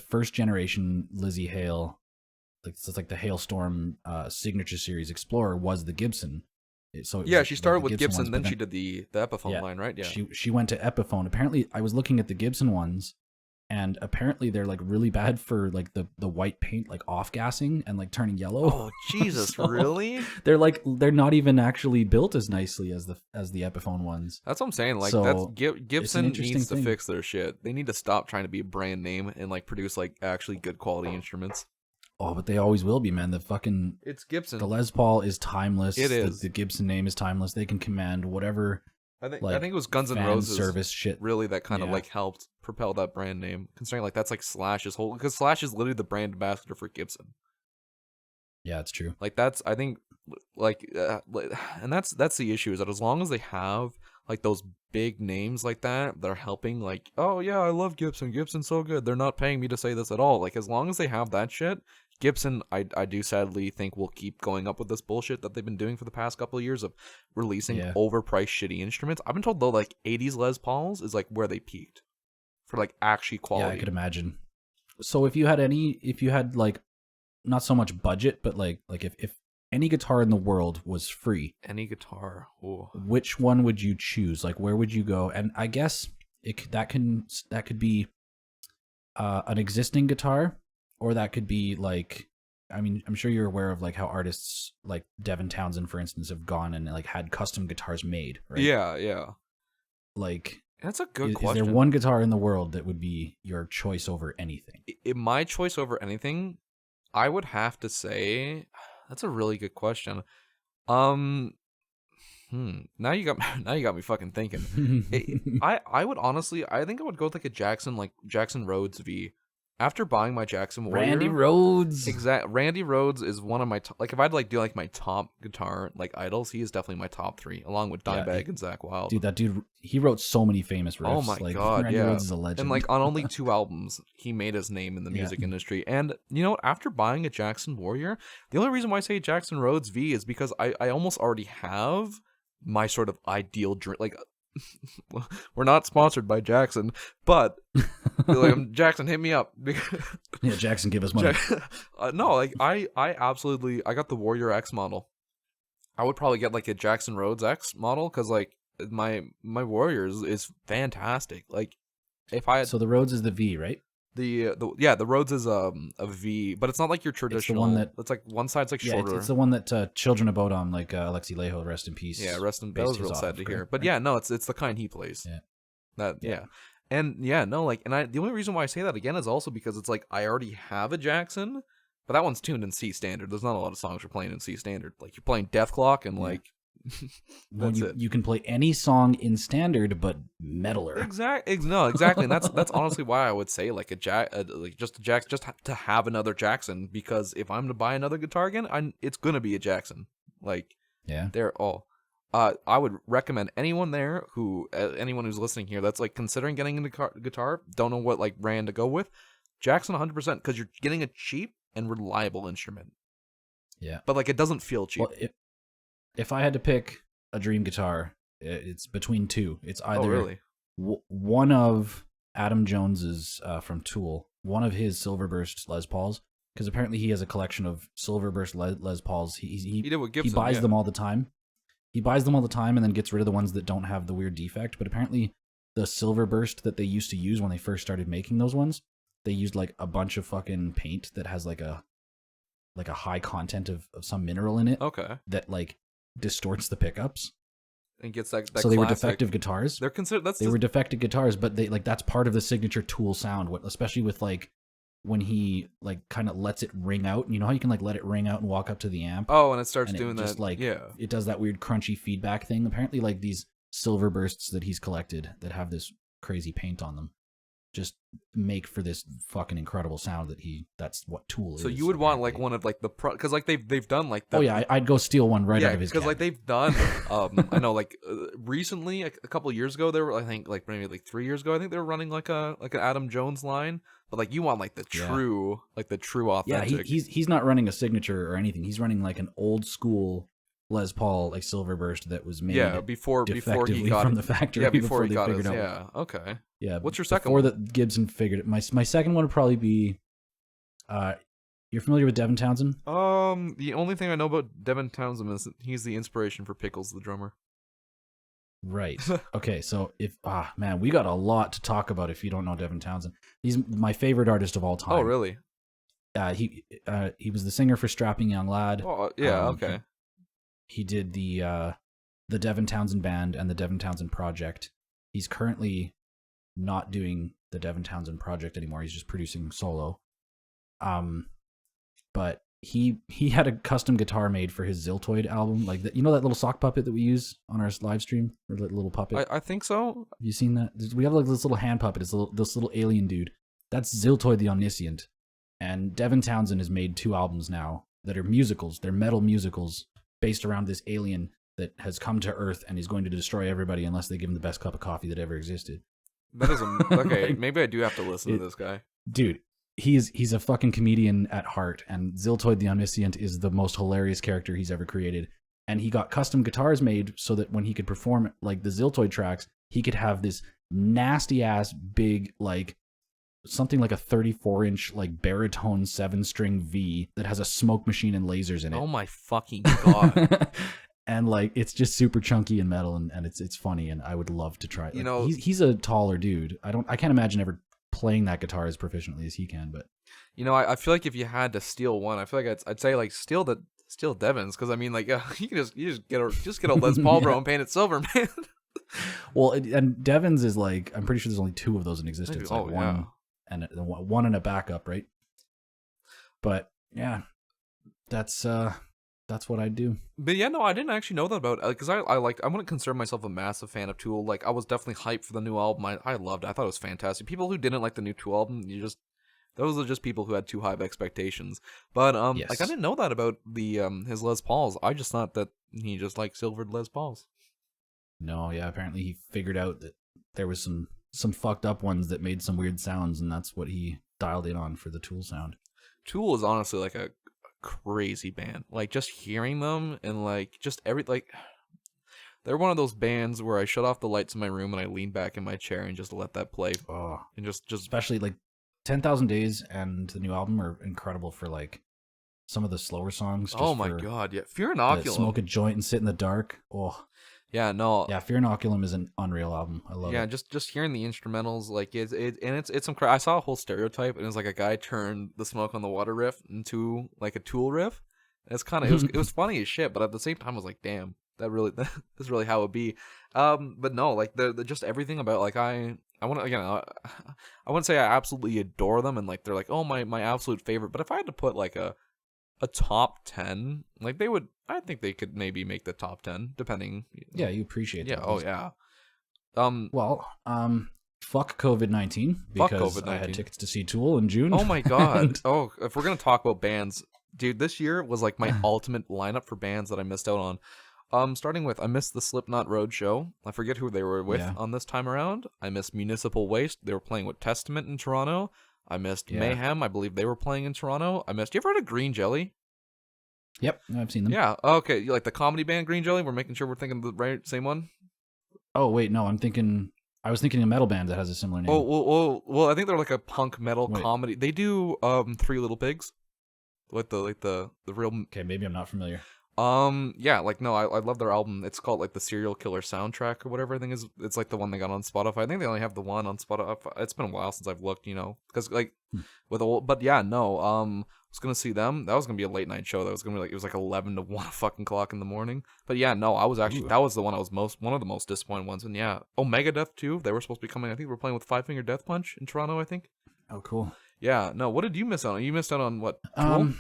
first generation Lizzie Hale, like it's like the Hailstorm Signature Series Explorer, was the Gibson, So it was Yeah, she started the with Gibson, ones, then but she did the Epiphone line, right? Yeah. She went to Epiphone. Apparently, I was looking at the Gibson ones, and apparently they're like really bad for like the white paint like off gassing and like turning yellow. Oh Jesus, So really? they're not even actually built as nicely as the Epiphone ones. That's what I'm saying. Like, So, that's Gibson interesting needs to thing. fix their shit. They need to stop trying to be a brand name and like produce like actually good quality instruments. Oh, but they always will be, man. It's Gibson. The Les Paul is timeless. It is. The Gibson name is timeless. They can command whatever. I think it was Guns N' fan Roses service shit. really that kind of Yeah. like helped propel that brand name. Considering like that's like Slash's whole, because Slash is literally the brand ambassador for Gibson. Yeah, it's true. Like that's I think like and that's the issue is that as long as they have like those big names like that, they're helping like, oh yeah, I love Gibson. Gibson's so good. They're not paying me to say this at all. Like as long as they have that shit, Gibson, I do sadly think will keep going up with this bullshit that they've been doing for the past couple of years of releasing overpriced shitty instruments. I've been told though like 80s Les Pauls is like where they peaked for like actually quality. Yeah, I could imagine. So if you had like not so much budget, but like if any guitar in the world was free, any guitar, which one would you choose? Like where would you go? And I guess that could be an existing guitar, or that could be like, I mean, I'm sure you're aware of like how artists like Devon Townsend, for instance, have gone and like had custom guitars made, right? Yeah. Like that's a good question. Is there one guitar in the world that would be your choice over anything? My choice over anything, I would have to say, that's a really good question. Now you got me fucking thinking. I would honestly, I think I would go with like a Jackson Rhodes V. After buying my Jackson Warrior, Randy Rhodes. Randy Rhodes is one of my like if I'd like do like my top guitar like idols, he is definitely my top 3, along with Dimebag and Zakk Wylde. Dude, that dude, he wrote so many famous riffs. Oh my god, Randy Rhodes is a legend. And like on only 2 albums, he made his name in the music industry. And you know what? After buying a Jackson Warrior, the only reason why I say Jackson Rhodes V is because I almost already have my sort of ideal dream. Like, we're not sponsored by Jackson, but like, Jackson, hit me up. Yeah, Jackson, give us money. No, like I absolutely, I got the Warrior X model. I would probably get like a Jackson Rhodes X model because like my Warrior is fantastic. Like if I had, so the Rhodes is the V, right? The Rhodes is a V, but it's not like your traditional. It's the one it's like one side's like shorter. It's the one that Children of Bodom, like Alexi Laiho, rest in peace. Yeah, that was real sad to hear. But yeah, no, it's the kind he plays. Yeah. And yeah, no, like, and the only reason why I say that again is also because it's like I already have a Jackson, but that one's tuned in C standard. There's not a lot of songs you're playing in C standard. Like you're playing Death Clock and like. That's it. You can play any song in standard, but metaler. Exactly. And that's honestly why I would say like just to have another Jackson, because if I'm to buy another guitar again, it's gonna be a Jackson. Like they're all. I would recommend anyone who's listening here that's like considering getting into guitar, don't know what like brand to go with, Jackson 100%, because you're getting a cheap and reliable instrument. Yeah, but like it doesn't feel cheap. Well, if I had to pick a dream guitar, it's between two. It's either one of Adam Jones's from Tool, one of his Silverburst Les Pauls, because apparently he has a collection of Silverburst Les Pauls. He did with Gibson, he buys them all the time. He buys them all the time and then gets rid of the ones that don't have the weird defect. But apparently the Silverburst that they used to use when they first started making those ones, they used like a bunch of fucking paint that has like a high content of some mineral in it. Okay. That like distorts the pickups and gets that so they were defective guitars. They're considered were defective guitars, but they like that's part of the signature Tool sound, especially with like when he like kind of lets it ring out. You know how you can like let it ring out and walk up to the amp? Oh, and it starts doing just, that. Like, yeah, it does that weird crunchy feedback thing. Apparently, like these Silverbursts that he's collected that have this crazy paint on them just make for this fucking incredible sound that's what Tool is. So you would want like one of like the because like they've done like the, oh yeah, I'd go steal one right out of his because like they've done I know like recently a couple of years ago they were, I think like maybe like 3 years ago, I think they were running like an Adam Jones line, but like you want like the true like the true authentic. Yeah, he's not running a signature or anything. He's running like an old school Les Paul like Silverburst that was made before he got from the factory. Before he got figured his, out. Okay. Yeah. What's your second before one? That Gibson figured it. My second one would probably be You're familiar with Devon Townsend? The only thing I know about Devon Townsend is that he's the inspiration for Pickles, the drummer. Right. Okay, so man, we got a lot to talk about if you don't know Devon Townsend. He's my favorite artist of all time. Oh, really? He was the singer for Strapping Young Lad. Oh, yeah, okay. He did the Devon Townsend Band and the Devon Townsend Project. He's currently not doing the Devon Townsend Project anymore. He's just producing solo. But he had a custom guitar made for his Ziltoid album, like that. You know that little sock puppet that we use on our live stream, or that little puppet. I think so. Have you seen that? We have like this little hand puppet. It's this little alien dude. That's Ziltoid the Omniscient. And Devon Townsend has made 2 albums now that are musicals. They're metal musicals based around this alien that has come to Earth and is going to destroy everybody unless they give him the best cup of coffee that ever existed. That is okay. Like, maybe I do have to listen to this guy, dude. He's a fucking comedian at heart, and Ziltoid the Omniscient is the most hilarious character he's ever created. And he got custom guitars made so that when he could perform like the Ziltoid tracks, he could have this nasty ass big, like something like a 34-inch like baritone 7-string V that has a smoke machine and lasers in it. Oh my fucking god. And like it's just super chunky and metal, and it's funny, and I would love to try it. You like, know, he's a taller dude. I can't imagine ever playing that guitar as proficiently as he can. But you know, I feel like if you had to steal one, I feel like I'd say like steal Devon's, because I mean like you just get a Les Paul, bro, and paint it silver, man. Well, and Devon's is like, I'm pretty sure there's only 2 of those in existence. Oh, like yeah. one and a backup, right? But yeah, that's what I do. But yeah, no, I didn't actually know that about, because I wouldn't consider myself a massive fan of Tool. Like, I was definitely hyped for the new album. I loved it. I thought it was fantastic. People who didn't like the new Tool album, those are just people who had too high of expectations. But Yes. like, I didn't know that about the his Les Pauls. I just thought that he just liked silvered Les Pauls. No, yeah, apparently he figured out that there was some fucked up ones that made some weird sounds, and that's what he dialed in on for the Tool sound. Tool is honestly like a crazy band. Like, just hearing them and like just they're one of those bands where I shut off the lights in my room and I lean back in my chair and just let that play. Oh, and just especially like 10,000 Days and the new album are incredible for like some of the slower songs. Oh my god, yeah. Fear Inoculum. Smoke a joint and sit in the dark. Oh. Yeah, no. Yeah, Fear Inoculum is an unreal album. I love it. Yeah, just hearing the instrumentals, like it's some. I saw a whole stereotype, and it was like a guy turned the Smoke on the Water riff into like a Tool riff. It's kind of it was funny as shit, but at the same time, I was like, damn, that's really how it be. But no, like the just everything about like I want to, again, I wouldn't say I absolutely adore them, and like they're like, oh, my absolute favorite. But if I had to put like a top 10, like I think they could maybe make the top 10 depending. Yeah, you appreciate that. Yeah, oh yeah. Fuck COVID-19, because I had tickets to see Tool in June. Oh my god. Oh, if we're gonna talk about bands, dude, this year was like my ultimate lineup for bands that I missed out on. Starting with, I missed the Slipknot Road show. I forget who they were with on this time around. I missed Municipal Waste. They were playing with Testament in Toronto. I missed Mayhem. I believe they were playing in Toronto. You ever heard of Green Jelly? Yep, I've seen them. Yeah, okay. You like the comedy band Green Jelly? We're making sure we're thinking the right same one. Oh wait, no, I was thinking a metal band that has a similar name. Oh, well, I think they're like a punk metal comedy. They do Three Little Pigs, like the real. Okay, maybe I'm not familiar. Yeah, like no, I love their album. It's called like the Serial Killer Soundtrack or whatever I think is. It's like the one they got on Spotify. I think they only have the one on Spotify. It's been a while since I've looked, because like but yeah, no. I was gonna see them. That was gonna be a late night show. That was gonna be like, it was like 11 to 1 fucking o'clock in the morning. But yeah, no, I was actually that was the one I was one of the most disappointed ones. And yeah, Megadeth too. They were supposed to be coming. I think they were playing with Five Finger Death Punch in Toronto. I think. Oh, cool. Yeah, no. What did you miss out on? You missed out on what? Tool?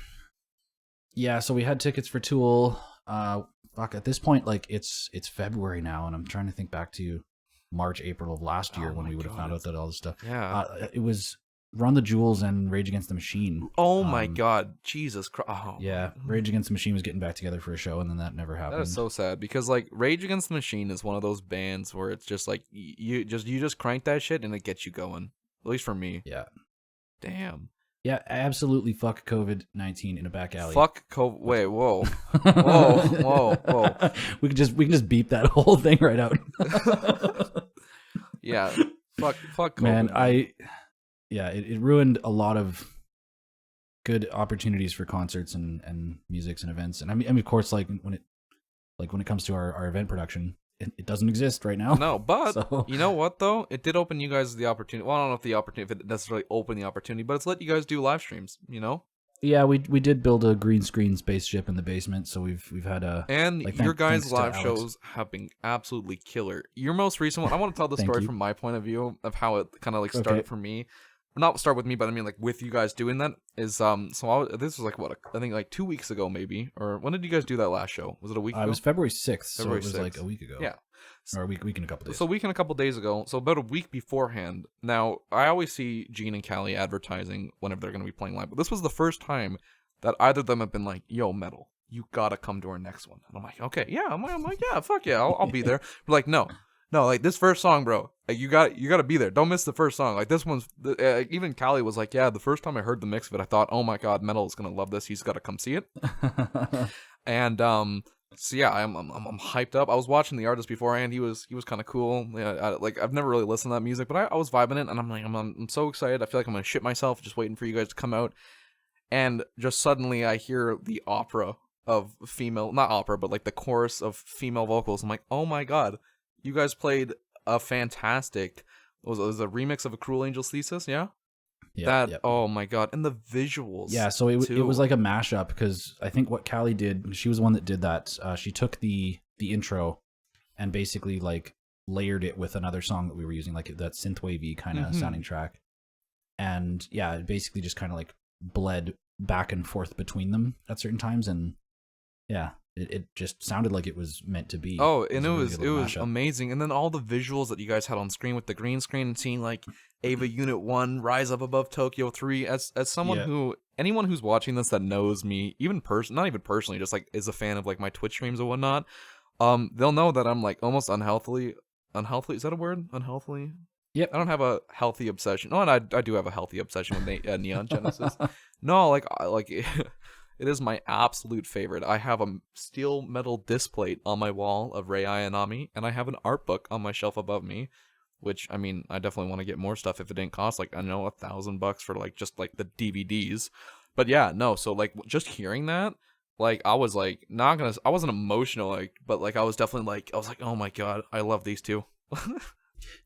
Yeah, so we had tickets for Tool. Fuck, at this point, like it's February now, and I'm trying to think back to March, April of last year when we would have found out that all this stuff. Yeah, it was Run the Jewels and Rage Against the Machine. Oh my god, Jesus Christ! Oh. Yeah, Rage Against the Machine was getting back together for a show, and then that never happened. That is so sad, because like Rage Against the Machine is one of those bands where it's just like you just crank that shit and it gets you going. At least for me. Yeah. Damn. Yeah, absolutely. Fuck COVID-19 in a back alley. Fuck COVID. Wait, whoa, whoa. We can just beep that whole thing right out. Yeah. Fuck COVID. Man, it ruined a lot of good opportunities for concerts and musics and events. And I mean, of course, like when it comes to our event production, it doesn't exist right now. No, but So- you know what though? It did open you guys the opportunity. Well, I don't know if it necessarily opened the opportunity, but it's let you guys do live streams. You know. Yeah, we did build a green screen spaceship in the basement, so we've had a And like, your thanks guys' to live Alex. shows have been absolutely killer. Your most recent one, I want to tell the Thank story you. from my point of view of how it kind of like started Okay. for me. Not start with me, but I mean like with you guys doing that is this was like what I think like 2 weeks ago maybe, or when did you guys do that last show? Was it a week ago? It was February 6th, so February it was 6th. like a week ago. Yeah. Or a week and a couple days. So a week and a couple days ago, so about a week beforehand. Now I always see Gene and Kali advertising whenever they're going to be playing live, but this was the first time that either of them have been like, "Yo, Metal, you gotta come to our next one." And I'm like, "Okay, yeah." I'm like, "Yeah, fuck yeah, I'll be there." But like, no, like this first song, bro, like, you got to be there. Don't miss the first song. Like this one's even Kali was like, "Yeah, the first time I heard the mix of it, I thought, oh my god, Metal is gonna love this. He's got to come see it." And so yeah, I'm hyped up. I was watching the artist beforehand. He was kind of cool. Yeah, I've never really listened to that music, but I was vibing it, and I'm like, I'm so excited. I feel like I'm gonna shit myself just waiting for you guys to come out. And just suddenly I hear the opera of female, not opera, but like the chorus of female vocals. I'm like, oh my god, you guys played a fantastic. It was a remix of A Cruel Angel's Thesis, yeah. Yeah. Oh my god, and the visuals. Yeah, so it was like a mashup, because I think what Kali did, she was the one that did that. She took the intro and basically like layered it with another song that we were using, like that synthwavey kind of sounding track. And yeah, it basically just kind of like bled back and forth between them at certain times, and yeah, it just sounded like it was meant to be. Oh, and it a really was good little mashup. amazing. And then all the visuals that you guys had on screen with the green screen and seeing like Ava Unit 1 rise up above Tokyo 3, as someone who, anyone who's watching this that knows me, even not even personally, just like is a fan of like my Twitch streams and whatnot, they'll know that I'm like almost unhealthily, is that a word? Unhealthily? Yep. I don't have a healthy obsession. No, and I do have a healthy obsession with Neon Genesis. No, like it is my absolute favorite. I have a steel metal disc plate on my wall of Rei Ayanami, and I have an art book on my shelf above me, which, I mean, I definitely want to get more stuff if it didn't cost, like, I know, $1,000 for, like, just, like, the DVDs. But yeah, no, so, like, just hearing that, like, I was, like, I wasn't emotional, like, but, like, I was definitely, like, oh my god, I love these two.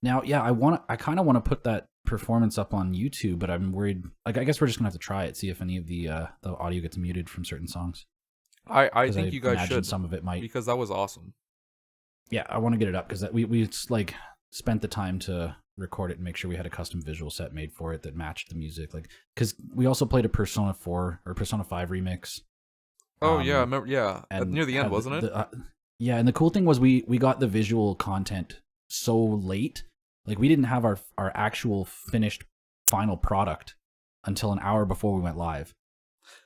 Now, yeah, I kind of want to put that performance up on YouTube, but I'm worried. Like, I guess we're just gonna have to try it, see if any of the audio gets muted from certain songs. I think you guys should. Some of it might, because that was awesome. Yeah, I want to get it up, because we like spent the time to record it and make sure we had a custom visual set made for it that matched the music. Like, because we also played a Persona 4 or Persona 5 remix. Oh yeah, I remember. Yeah, near the end, wasn't it? Yeah, and the cool thing was we got the visual content so late. Like, we didn't have our actual finished final product until an hour before we went live.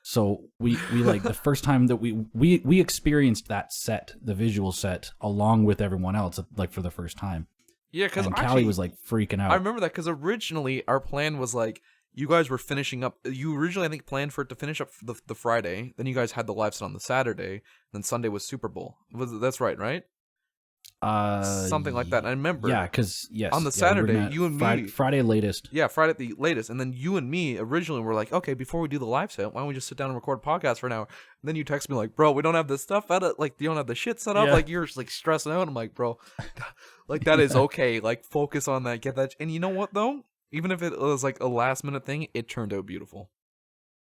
So we like the first time that we experienced that set, the visual set, along with everyone else, like for the first time. Yeah, because Kali was like freaking out. I remember that, because originally our plan was like, you guys were finishing up. You originally, I think, planned for it to finish up the Friday. Then you guys had the live set on the Saturday. And then Sunday was Super Bowl. That's right? Something like that. I remember. Yeah, because yes, on the Saturday, you and me, Friday latest. Yeah, Friday at the latest, and then you and me originally were like, okay, before we do the live set, why don't we just sit down and record a podcast for an hour? And then you text me like, bro, we don't have this stuff at it. Like, you don't have the shit set up. Yeah. Like, you're just like stressing out. I'm like, bro, like that is okay. Like, focus on that, get that. And you know what though? Even if it was like a last minute thing, it turned out beautiful.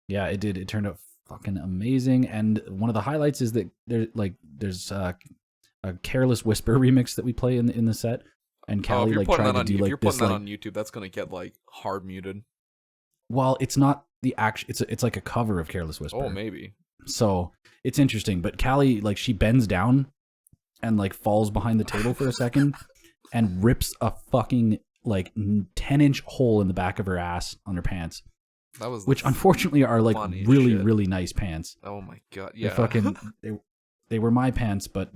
Yeah, it did. It turned out fucking amazing. And one of the highlights is that there's a Careless Whisper remix that we play in the set, and Kali like tried to do like this. If you're putting that on YouTube, that's gonna get like hard muted. Well, it's not the actual. It's like a cover of Careless Whisper. Oh, maybe. So it's interesting, but Kali, like, she bends down and like falls behind the table for a second and rips a fucking like 10-inch hole in the back of her ass on her pants. That was, which unfortunately are like really nice pants. Oh my god, yeah. They were my pants, but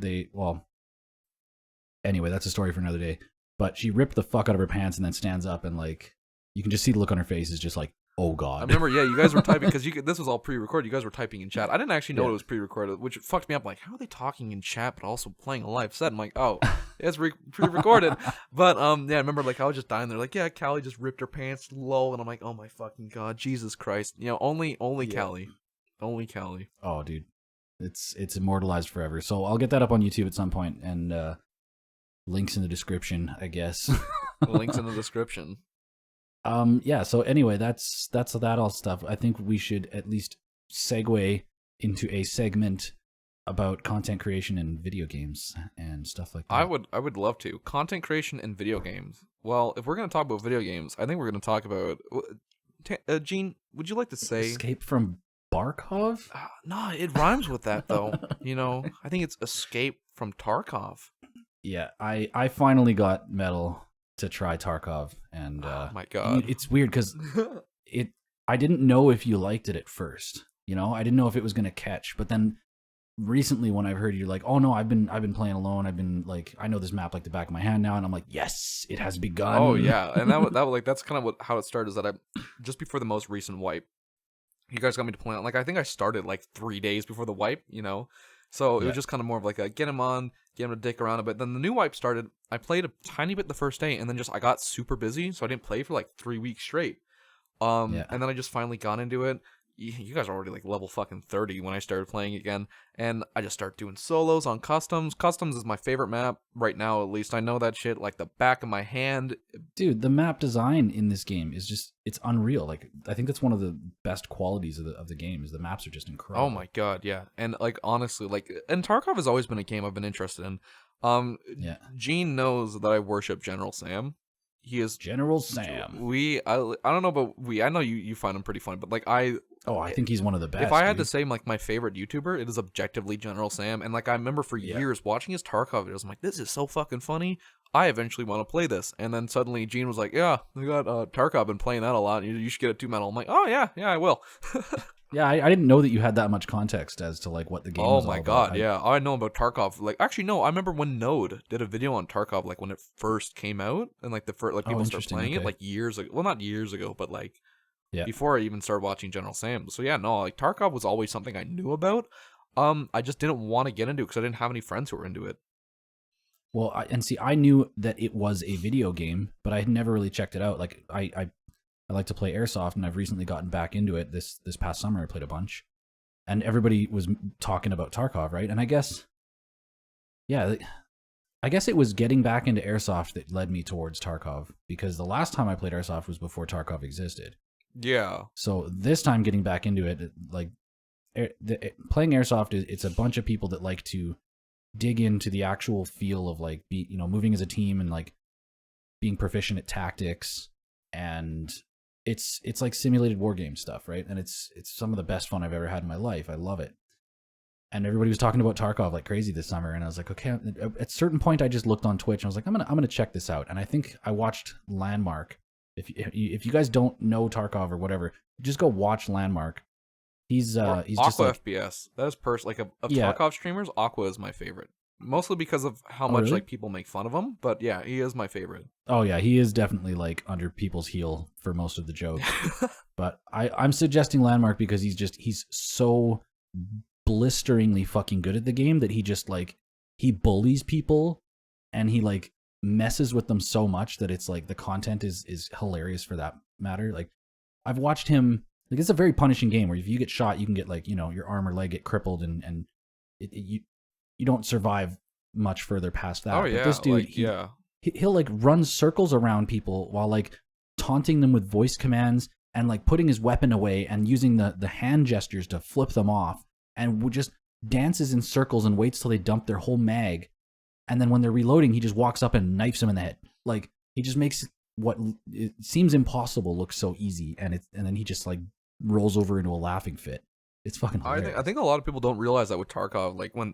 anyway, that's a story for another day. But she ripped the fuck out of her pants and then stands up, and like, you can just see the look on her face is just like, Oh I God. remember, yeah, you guys were typing because this was all pre-recorded. You guys were typing in chat. I didn't actually know Yeah. it was pre-recorded, which fucked me up. Like, how are they talking in chat but also playing a live set? I'm like, oh, it's pre-recorded. But yeah, I remember like I was just dying there. Like, yeah, Kali just ripped her pants, lol, and I'm like, oh my fucking God, Jesus Christ. You know, only Yeah. Kali, only Kali. Oh, dude, it's immortalized forever. So I'll get that up on YouTube at some point, and links in the description, I guess. The link's in the description. Yeah. So anyway, that's that all stuff. I think we should at least segue into a segment about content creation in video games and stuff like that. I would love to. Content creation in video games. Well, if we're gonna talk about video games, I think we're gonna talk about. Gene, would you like to say Escape from Barkov? No, it rhymes with that though. You know, I think it's Escape from Tarkov. Yeah, I finally got Metal to try Tarkov, and Oh my God, it's weird because I didn't know if you liked it at first. You know, I didn't know if it was gonna catch, but then recently when I've heard you're like, oh no, I've been playing alone. I've been like, I know this map like the back of my hand now, and I'm like, yes, it has begun. Oh yeah, and that was like that's kind of how it started. Is that I just before the most recent wipe, you guys got me to play on. Like I think I started like 3 days before the wipe. You know, so it was just kind of more of like a get him on, get him to dick around a bit. Then the new wipe started. I played a tiny bit the first day, and then just I got super busy, so I didn't play for like 3 weeks straight. And then I just finally got into it. You guys are already like level fucking 30 when I started playing again, and I just started doing solos on customs. Customs is my favorite map right now, at least. I know that shit like the back of my hand. Dude, the map design in this game is just, it's unreal. Like, I think that's one of the best qualities of the game is the maps are just incredible. Oh my God, yeah. And like honestly, like, and Tarkov has always been a game I've been interested in. Gene knows that I worship General Sam. He is General Sam. I don't know about I know you find him pretty funny, but like I think he's one of the best. If I had to say like my favorite YouTuber, it is objectively General Sam. And like I remember for years watching his Tarkov videos, I'm like, this is so fucking funny. I eventually want to play this. And then suddenly Gene was like, yeah, we got Tarkov, been playing that a lot. You should get it 2 Metal. I'm like, oh yeah, I will. Yeah, I didn't know that you had that much context as to like what the game was all my about. God, yeah. I know about Tarkov. Like actually no, I remember when Node did a video on Tarkov like when it first came out and like the first like people started playing it like years ago. Well, not years ago, but like before I even started watching General Sam. So yeah, no, like Tarkov was always something I knew about. I just didn't want to get into it because I didn't have any friends who were into it. Well, I knew that it was a video game, but I had never really checked it out. Like I like to play Airsoft, and I've recently gotten back into it. This past summer, I played a bunch, and everybody was talking about Tarkov, right? And I guess it was getting back into Airsoft that led me towards Tarkov, because the last time I played Airsoft was before Tarkov existed. Yeah. So this time getting back into it, like playing Airsoft, it's a bunch of people that like to dig into the actual feel of like moving as a team and like being proficient at tactics, and it's like simulated war game stuff, right? And it's some of the best fun I've ever had in my life. I love it. And everybody was talking about Tarkov like crazy this summer, and I was like, okay. At a certain point, I just looked on Twitch and I was like, I'm gonna check this out. And I think I watched Landmark. If you guys don't know Tarkov or whatever, just go watch Landmark. He's Aqua just like, FPS. That is like of Tarkov streamers, Aqua is my favorite. Mostly because of how much like people make fun of him, but yeah, he is my favorite. Oh yeah, he is definitely like under people's heel for most of the jokes. But I'm suggesting Landmark because he's so blisteringly fucking good at the game that he just like he bullies people and he like messes with them so much that it's like the content is hilarious for that matter. Like I've watched him, like it's a very punishing game where if you get shot, you can get like, your arm or leg get crippled and you don't survive much further past that. Oh but yeah, this dude, like, he'll like run circles around people while like taunting them with voice commands and like putting his weapon away and using the hand gestures to flip them off, and just dances in circles and waits till they dump their whole mag, and then when they're reloading, he just walks up and knifes them in the head. Like he just makes what it seems impossible look so easy, and then he just like rolls over into a laughing fit. It's fucking hilarious. I think a lot of people don't realize that with Tarkov, like when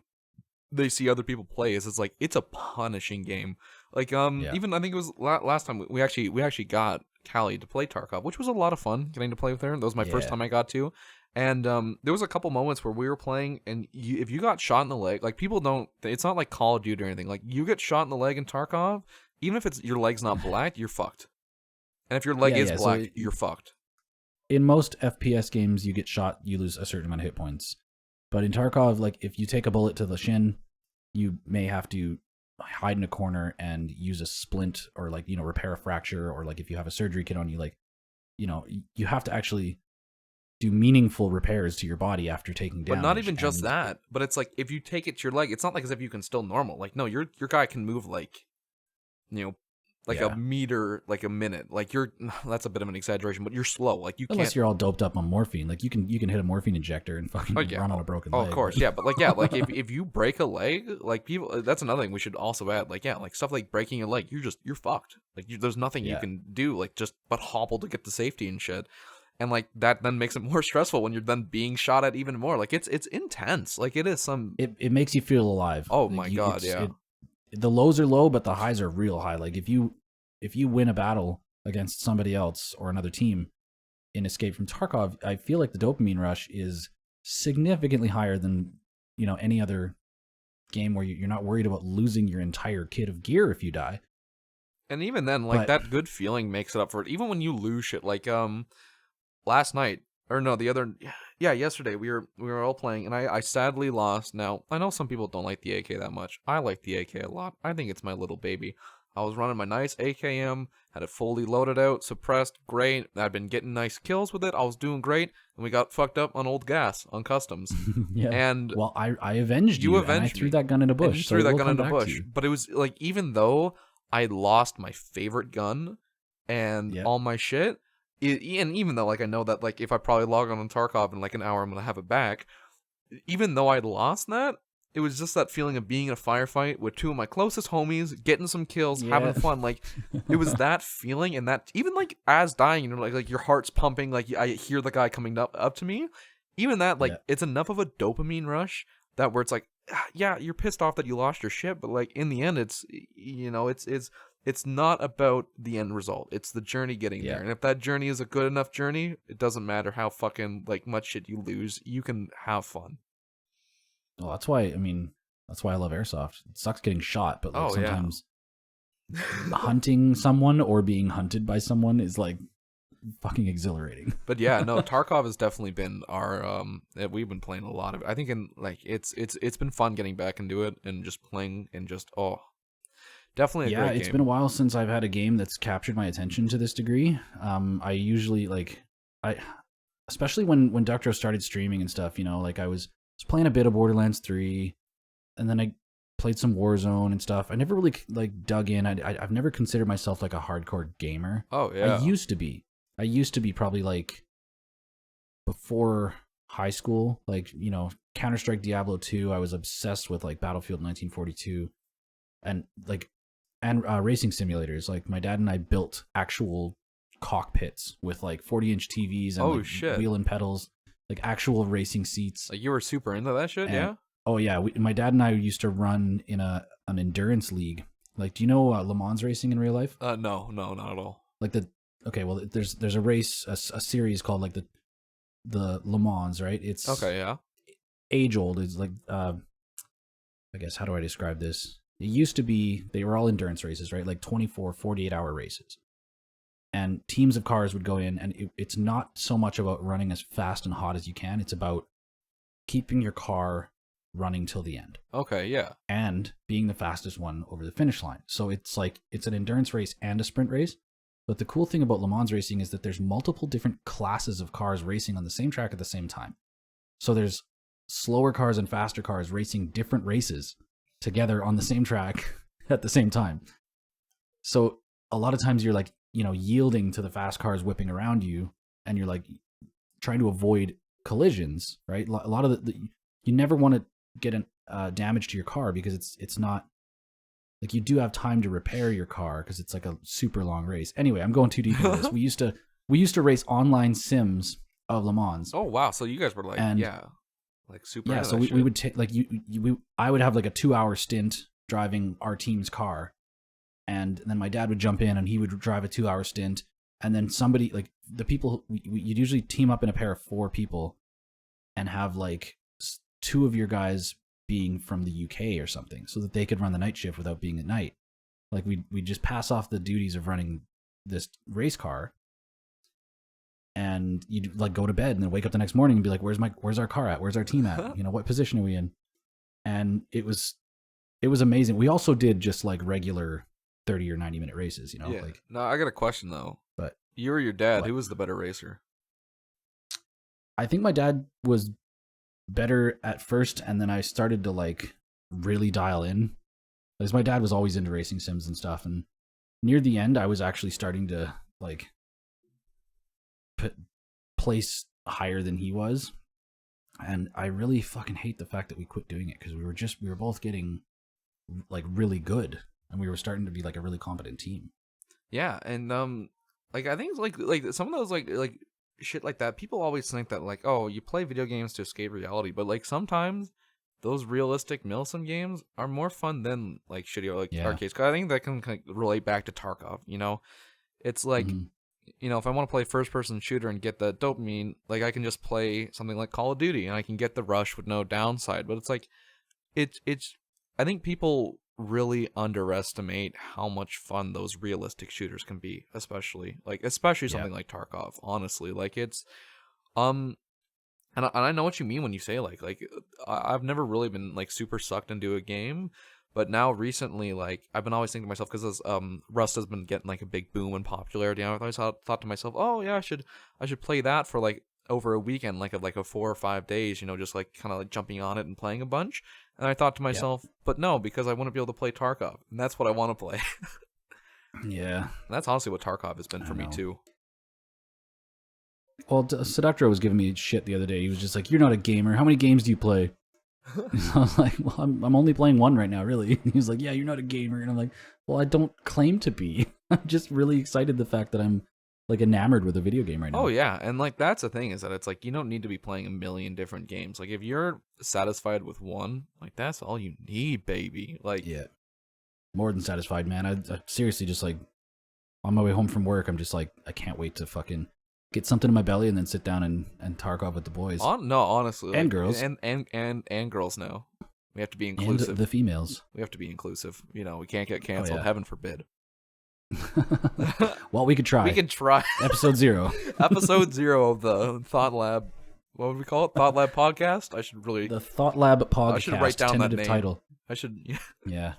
they see other people play, it's like it's a punishing game. Like even I think it was last time we actually got Kali to play Tarkov, which was a lot of fun getting to play with her. That was my first time I got to. And there was a couple moments where we were playing, and if you got shot in the leg, like people don't, it's not like Call of Duty or anything. Like you get shot in the leg in Tarkov, even if your leg's not black, you're fucked. And if your leg is black, you're fucked. in most FPS games, you get shot, you lose a certain amount of hit points. But in Tarkov, like if you take a bullet to the shin, you may have to hide in a corner and use a splint or like, you know, repair a fracture, or like if you have a surgery kit on you, like, you know, you have to actually do meaningful repairs to your body after taking damage. But not even just that. But it's like if you take it to your leg, it's not like as if you can still normal. Like no, your guy can move like, you know, like a meter, like a minute. Like that's a bit of an exaggeration, but you're slow. Like you unless can't. You're all doped up on morphine. Like you can hit a morphine injector and fucking run on a broken leg. Of course, yeah. But like if you break a leg, like people, that's another thing we should also add. Like like stuff like breaking a leg, you're fucked. Like there's nothing you can do, like just but hobble to get to safety and shit. And like that then makes it more stressful when you're then being shot at even more. Like it's intense. Like it is some. It makes you feel alive. Oh like my god, yeah. The lows are low, but the highs are real high. Like if you win a battle against somebody else or another team in Escape from Tarkov, I feel like the dopamine rush is significantly higher than, you know, any other game where you're not worried about losing your entire kit of gear if you die. And even then, like that good feeling makes it up for it. Even when you lose shit, like last night or no, yesterday we were all playing, and I sadly lost. Now I know some people don't like the AK that much. I like the AK a lot. I think it's my little baby. I was running my nice AKM, had it fully loaded out, suppressed, great. I'd been getting nice kills with it. I was doing great, and we got fucked up on old gas on customs. Yeah. And well, I avenged you. And I threw that gun in a bush. And you threw that gun in a bush. But it was like, even though I lost my favorite gun and all my shit, and even though like I know that like if I probably log on Tarkov in like an hour, I'm gonna have it back. Even though I lost that, it was just that feeling of being in a firefight with two of my closest homies, getting some kills, having fun. Like, it was that feeling, and that even like as dying, you know, like your heart's pumping, like I hear the guy coming up to me. Even that, like, it's enough of a dopamine rush that where it's like, yeah, you're pissed off that you lost your shit, but like in the end, it's, you know, it's not about the end result. It's the journey getting there. And if that journey is a good enough journey, it doesn't matter how fucking like much shit you lose. You can have fun. Well, that's why I love airsoft. It sucks getting shot, but like sometimes hunting someone or being hunted by someone is like fucking exhilarating. But yeah, no, Tarkov has definitely been our we've been playing a lot of it. I think in like it's been fun getting back into it and just playing and just definitely a great game. It's been a while since I've had a game that's captured my attention to this degree. I usually especially when Ductro started streaming and stuff, you know, like I was playing a bit of Borderlands 3, and then I played some Warzone and stuff. I never really like dug in. I've never considered myself like a hardcore gamer. Oh yeah, I used to be probably like before high school, like, you know, Counter-Strike, Diablo 2. I was obsessed with like Battlefield 1942 and racing simulators. Like my dad and I built actual cockpits with like 40-inch TVs and wheel and pedals. Like actual racing seats. Like you were super into that shit, yeah? Oh yeah, my dad and I used to run in an endurance league. Like, do you know Le Mans racing in real life? No, not at all. Like there's a race, a series called like the Le Mans, right? It's age old. It's like I guess, how do I describe this? It used to be, they were all endurance races, right? Like 24, 48-hour races. And teams of cars would go in, and it's not so much about running as fast and hot as you can. It's about keeping your car running till the end. Okay, yeah. And being the fastest one over the finish line. So it's like, it's an endurance race and a sprint race. But the cool thing about Le Mans racing is that there's multiple different classes of cars racing on the same track at the same time. So there's slower cars and faster cars racing different races together on the same track at the same time. So a lot of times you're like, you know, yielding to the fast cars whipping around you, and you're like trying to avoid collisions, right? A lot of you never want to get damage to your car, because it's not like you do have time to repair your car, because it's like a super long race. Anyway, I'm going too deep into this. We used to race online sims of Le Mans. Oh wow! So you guys were like, like super. Yeah, so we would take like I would have like a 2-hour stint driving our team's car. And then my dad would jump in and he would drive a 2-hour stint. And then somebody, like the people, you'd usually team up in a pair of 4 people and have like 2 of your guys being from the UK or something, so that they could run the night shift without being at night. Like we'd just pass off the duties of running this race car. and you'd like go to bed and then wake up the next morning and be like, where's our car at? Where's our team at? You know, what position are we in? And it was amazing. We also did just like regular 30 or 90-minute races, you know? Yeah. Like, No, I got a question though. but You or your dad, what? who was the better racer? I think my dad was better at first, and then I started to like really dial in. Because my dad was always into racing sims and stuff, and near the end, I was actually starting to like place higher than he was, and I really fucking hate the fact that we quit doing it because we were both getting like really good, and we were starting to be like a really competent team. Yeah, and like I think it's like some of those like shit like that. People always think that like, oh, you play video games to escape reality, but like sometimes those realistic Milsim games are more fun than like shitty like arcades. Cause I think that can kind of relate back to Tarkov. You know, it's like. Mm-hmm. You know, if I want to play first-person shooter and get the dopamine, like I can just play something like Call of Duty and I can get the rush with no downside. But it's like, it's. I think people really underestimate how much fun those realistic shooters can be, especially something like Tarkov. Honestly, like it's, and I know what you mean when you say like I've never really been like super sucked into a game. But now recently, like I've been always thinking to myself, because Rust has been getting like a big boom in popularity. And I always thought to myself, oh yeah, I should play that for like over a weekend, like a 4 or 5 days, you know, just like kind of like jumping on it and playing a bunch. And I thought to myself, but no, because I want to be able to play Tarkov, and that's what I want to play. Yeah, and that's honestly what Tarkov has been for me too. Well, Seductro was giving me shit the other day. He was just like, "You're not a gamer. How many games do you play?" I was like, well, I'm only playing one right now, really. He was like, yeah, you're not a gamer. And I'm like, well, I don't claim to be. I'm just really excited the fact that I'm like enamored with a video game right now. Oh yeah, and like that's the thing, is that it's like you don't need to be playing a million different games. Like if you're satisfied with one, like that's all you need, baby. Like yeah, more than satisfied, man. I seriously just like on my way home from work, I'm just like, I can't wait to fucking get something in my belly and then sit down and Tarkov with the boys. No, honestly, and like, girls and girls now. We have to be inclusive. And the females. We have to be inclusive. You know, we can't get canceled. Heaven forbid. Well, we could try. We can try. Episode 0. Episode 0 of the ThotLab. What would we call it? ThotLab Podcast. I should really. The ThotLab Pogcast. I should write down that name. Title. I should. Yeah.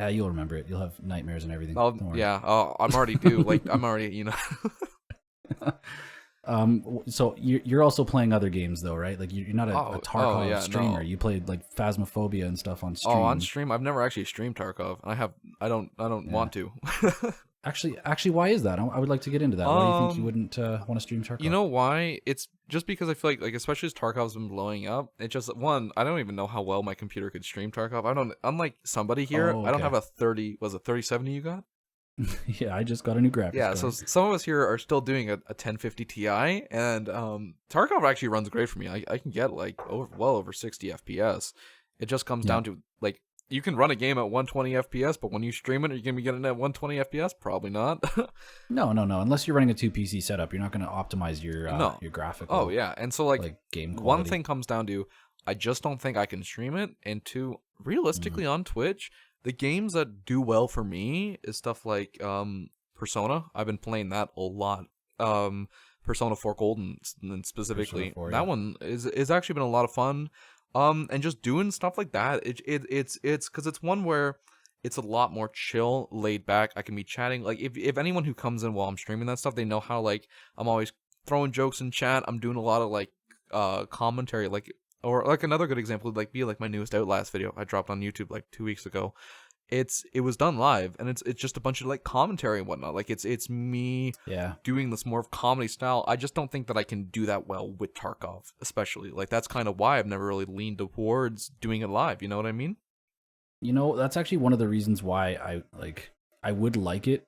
You'll remember it. You'll have nightmares and everything. Oh yeah. Oh, I'm already due. Like I'm already. You know. So you're also playing other games though, right? Like you're not a Tarkov streamer. No. You played like Phasmophobia and stuff on stream. Oh, on stream, I've never actually streamed Tarkov. I don't want to. Actually, why is that? I would like to get into that. Why do you think you wouldn't want to stream Tarkov? You know why? It's just because I feel like especially as Tarkov's been blowing up, it just I don't even know how well my computer could stream Tarkov. Unlike somebody here, I don't have a 3070 you got? Yeah, I just got a new graphics card. So some of us here are still doing a 1050 Ti, and Tarkov actually runs great for me. I can get like well over 60 FPS. It just comes down to like you can run a game at 120 FPS, but when you stream it, are you gonna be getting it at 120 FPS? Probably not. No. Unless you're running a 2 PC setup, you're not gonna optimize your graphical. Oh yeah, and so like game quality. One thing comes down to I just don't think I can stream it, and two, realistically on Twitch. The games that do well for me is stuff like Persona. I've been playing that a lot. Persona 4 Golden, and specifically 4, that one is actually been a lot of fun. And just doing stuff like that, it's because it's one where it's a lot more chill, laid back. I can be chatting. Like if anyone who comes in while I'm streaming that stuff, they know how like I'm always throwing jokes in chat. I'm doing a lot of like commentary, like. Or like another good example would like be like my newest Outlast video I dropped on YouTube like 2 weeks ago. It was done live, and it's just a bunch of like commentary and whatnot. Like it's me doing this more of comedy style. I just don't think that I can do that well with Tarkov, especially. Like that's kind of why I've never really leaned towards doing it live. You know what I mean? You know, that's actually one of the reasons why I would like it.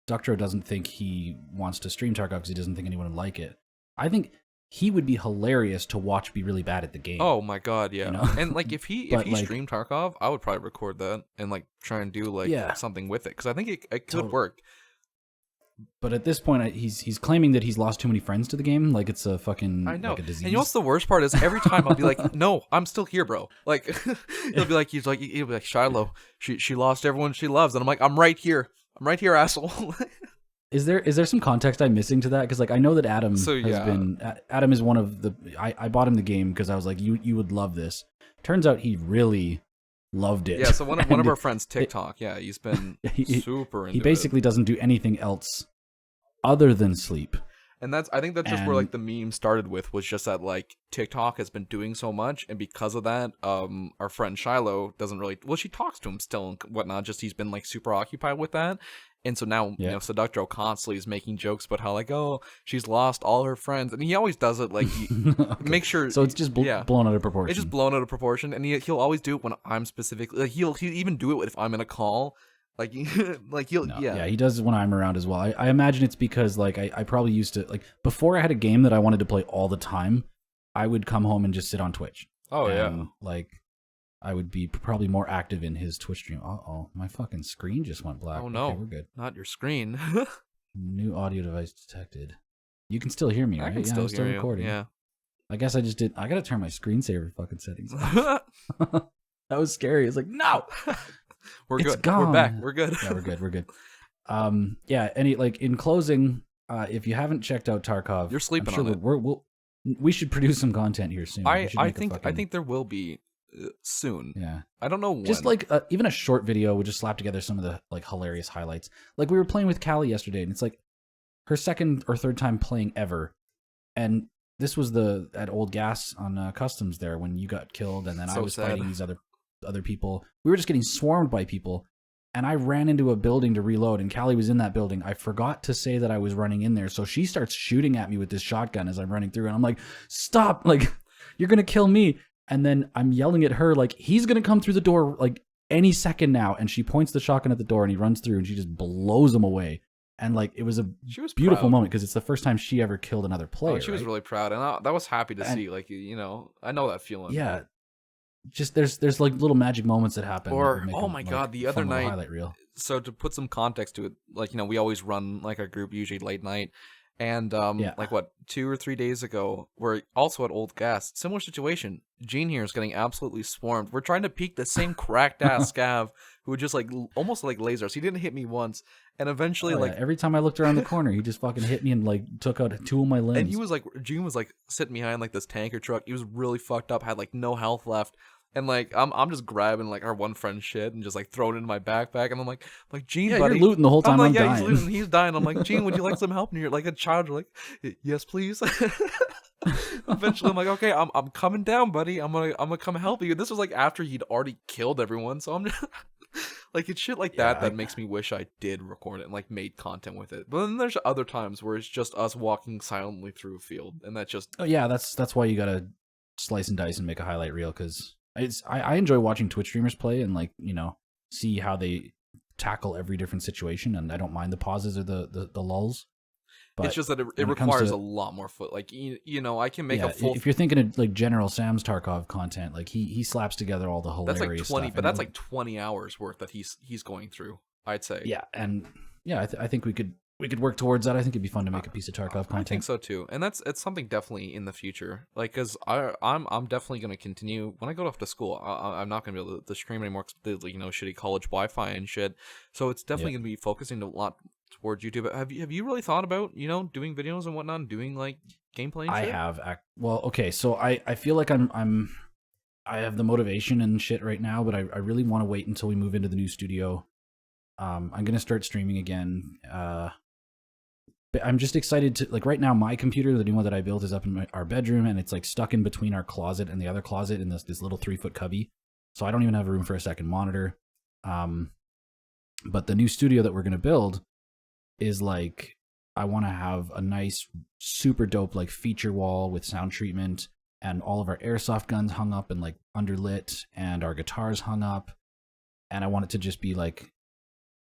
Doctro doesn't think he wants to stream Tarkov because he doesn't think anyone would like it. I think he would be hilarious to watch be really bad at the game. Oh my god, yeah. You know? And like if he like, streamed Tarkov, I would probably record that and like try and do like something with it, because I think it could work. But at this point, he's claiming that he's lost too many friends to the game, like it's a fucking like a disease. And you know what's the worst part is every time I'll be like, no, I'm still here, bro. Like he'll be like Shiloh, she lost everyone she loves, and I'm like, I'm right here, asshole. Is there some context I'm missing to that? Because like I know that Adam So, has yeah. been Adam is one of the I bought him the game because I was like you would love this. Turns out he really loved it. Yeah, so one of And our friends TikTok, yeah, he's been super he into it. basically doesn't do anything else other than sleep. And I think that's just where And like the meme started with, was just that like TikTok has been doing so much, and because of that, our friend Shiloh doesn't really, well, she talks to him still and whatnot, just he's been like super occupied with that. And so now, yeah. Seductro constantly is making jokes about how like, oh, she's lost all her friends, and he always does it like Okay. make sure. So it's just blown out of proportion. It's just blown out of proportion, and he'll always do it when I'm specifically like he'll even do it if I'm in a call. Like, like he'll, No, yeah. yeah, he does when I'm around as well. I imagine it's because like I probably used to like before I had a game that I wanted to play all the time, I would come home and just sit on Twitch. Oh, and, yeah. like I would be probably more active in his Twitch stream. Uh-oh, my fucking screen just went black. Oh no, okay, we're good. not your screen. New audio device detected. You can still hear me, right? I can still I'm still hear recording. you. Yeah. I guess I just did. I gotta turn my screensaver fucking settings off. That was scary. It's like no. We're It's good. gone. We're back. We're good. Yeah, we're good. We're good. Yeah. Any like in closing, if you haven't checked out Tarkov, You're sleeping I'm sure on it. we should produce some content here soon. We should I make a think fucking, there will be soon. yeah. I don't know when. Just like even a short video would just slap together some of the like hilarious highlights. Like we were playing with Kali yesterday, and it's like her second or third time playing ever, and this was at Old Gas on Customs there when you got killed, and then I So was sad. fighting these other people. We were just getting swarmed by people, and I ran into a building to reload, and Kali was in that building. I forgot to say that I was running in there, so she starts shooting at me with this shotgun as I'm running through, and I'm like, "Stop! Like, you're gonna kill me!" And then I'm yelling at her like, "He's gonna come through the door like any second now!" And she points the shotgun at the door, and he runs through, and she just blows him away. And like it was a She was beautiful proud. moment because it's the first time she ever killed another player. Oh, she was right? really proud, and that was happy to And- see. Like, I know that feeling. Yeah, just there's like little magic moments that happen. Or, that would make oh them, my like, God, the fun other little night- highlight reel. So to put some context to it, like, we always run like our group usually late night, and Yeah. like what 2 or 3 days ago, we're also at Old Gas. Similar situation. Gene here is getting absolutely swarmed. We're trying to peek the same cracked ass scav who would just like almost like lasers. He didn't hit me once, and eventually Oh, like. yeah. Every time I looked around the corner, he just fucking hit me and like took out 2 of my limbs. And he was like, Gene was like sitting behind like this tanker truck. He was really fucked up, had like no health left. And like I'm just grabbing like our one friend's shit and just like throwing it in my backpack. And I'm like Gene, yeah, buddy, you're looting the whole time. I'm like, I'm yeah, dying. he's looting, he's dying. I'm like, Gene, would you like some help? And you're like a child. You're like, yes, please. Eventually, I'm like, okay, I'm coming down, buddy. I'm gonna come help you. This was like after he'd already killed everyone. So I'm just like, it's shit like that Yeah, that makes me wish I did record it and like made content with it. But then there's other times where it's just us walking silently through a field, and that just Oh yeah, that's why you gotta slice and dice and make a highlight reel because I enjoy watching Twitch streamers play and like see how they tackle every different situation, and I don't mind the pauses or the lulls. But it's just that it when it comes requires to- a lot more foot. Like I can make a full. If you're thinking of like General Sam's Tarkov content, like he slaps together all the hilarious That's like 20, stuff. but that's like 20 hours worth that he's going through. I'd say. yeah, and yeah, I think we could work towards that. I think it'd be fun to make a piece of Tarkov content. I think so too, and it's something definitely in the future. Like, cause I'm definitely gonna continue when I go off to school. I'm not gonna be able to stream anymore because shitty college Wi-Fi and shit. So it's definitely gonna be focusing a lot towards YouTube. Have you really thought about doing videos and whatnot, and doing like gameplay? And I shit? have. Well, okay, so I feel like I have the motivation and shit right now, but I really want to wait until we move into the new studio. I'm gonna start streaming again. But I'm just excited to like right now. My computer, the new one that I built, is up in our bedroom, and it's like stuck in between our closet and the other closet in this little 3-foot cubby. So I don't even have room for a second monitor. But the new studio that we're gonna build is like I want to have a nice, super dope like feature wall with sound treatment, and all of our airsoft guns hung up and like underlit, and our guitars hung up. And I want it to just be like,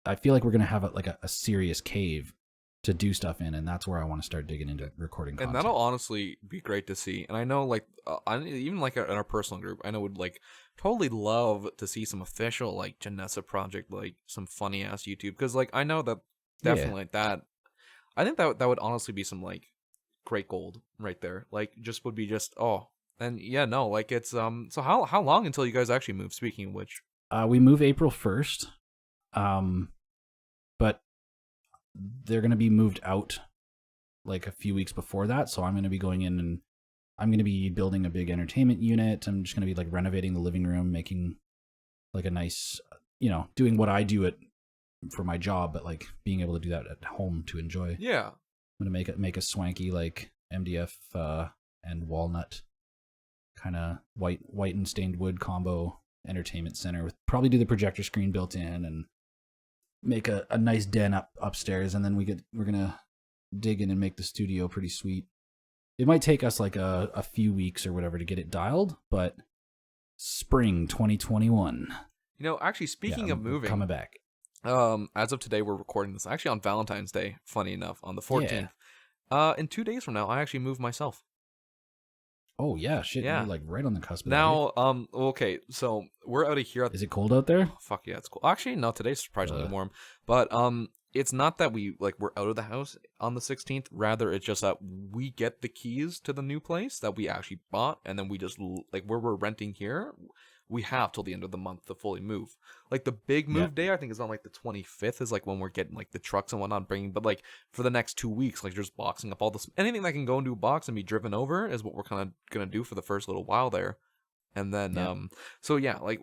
I feel like we're gonna have a serious cave to do stuff in, and that's where I want to start digging into recording content. And that'll honestly be great to see. And I know, like, even like in our personal group, I know would like totally love to see some official like Genesa project, like some funny ass YouTube, because like I know that definitely like that. I think that would honestly be some like great gold right there. Like, just would be just and yeah, no, like it's So how long until you guys actually move? Speaking of which, we move April 1st, but they're going to be moved out like a few weeks before that. So I'm going to be going in and I'm going to be building a big entertainment unit. I'm just going to be like renovating the living room, making like a nice, doing what I do for my job, but like being able to do that at home to enjoy. Yeah. I'm going to make a swanky like MDF and walnut kind of white and stained wood combo entertainment center with probably do the projector screen built in and make a nice den upstairs, and then we're gonna dig in and make the studio pretty sweet. It might take us like a few weeks or whatever to get it dialed, but spring 2021. Actually, speaking of moving, coming back. As of today, we're recording this actually on Valentine's Day. Funny enough, on the 14th. Yeah. In 2 days from now, I actually move myself. Oh yeah, shit! Yeah. You're like right on the cusp of now. Okay, so we're out of here. Is it cold out there? Oh, fuck yeah, it's cold. Actually, no, today's surprisingly warm. But it's not that we're out of the house on the 16th. Rather, it's just that we get the keys to the new place that we actually bought, and then we just where we're renting here. We have till the end of the month to fully move. Like the big move day, I think is on like the 25th is like when we're getting like the trucks and whatnot bringing. But like for the next 2 weeks, like just boxing up all this, anything that can go into a box and be driven over is what we're kind of gonna do for the first little while there. And then so yeah, like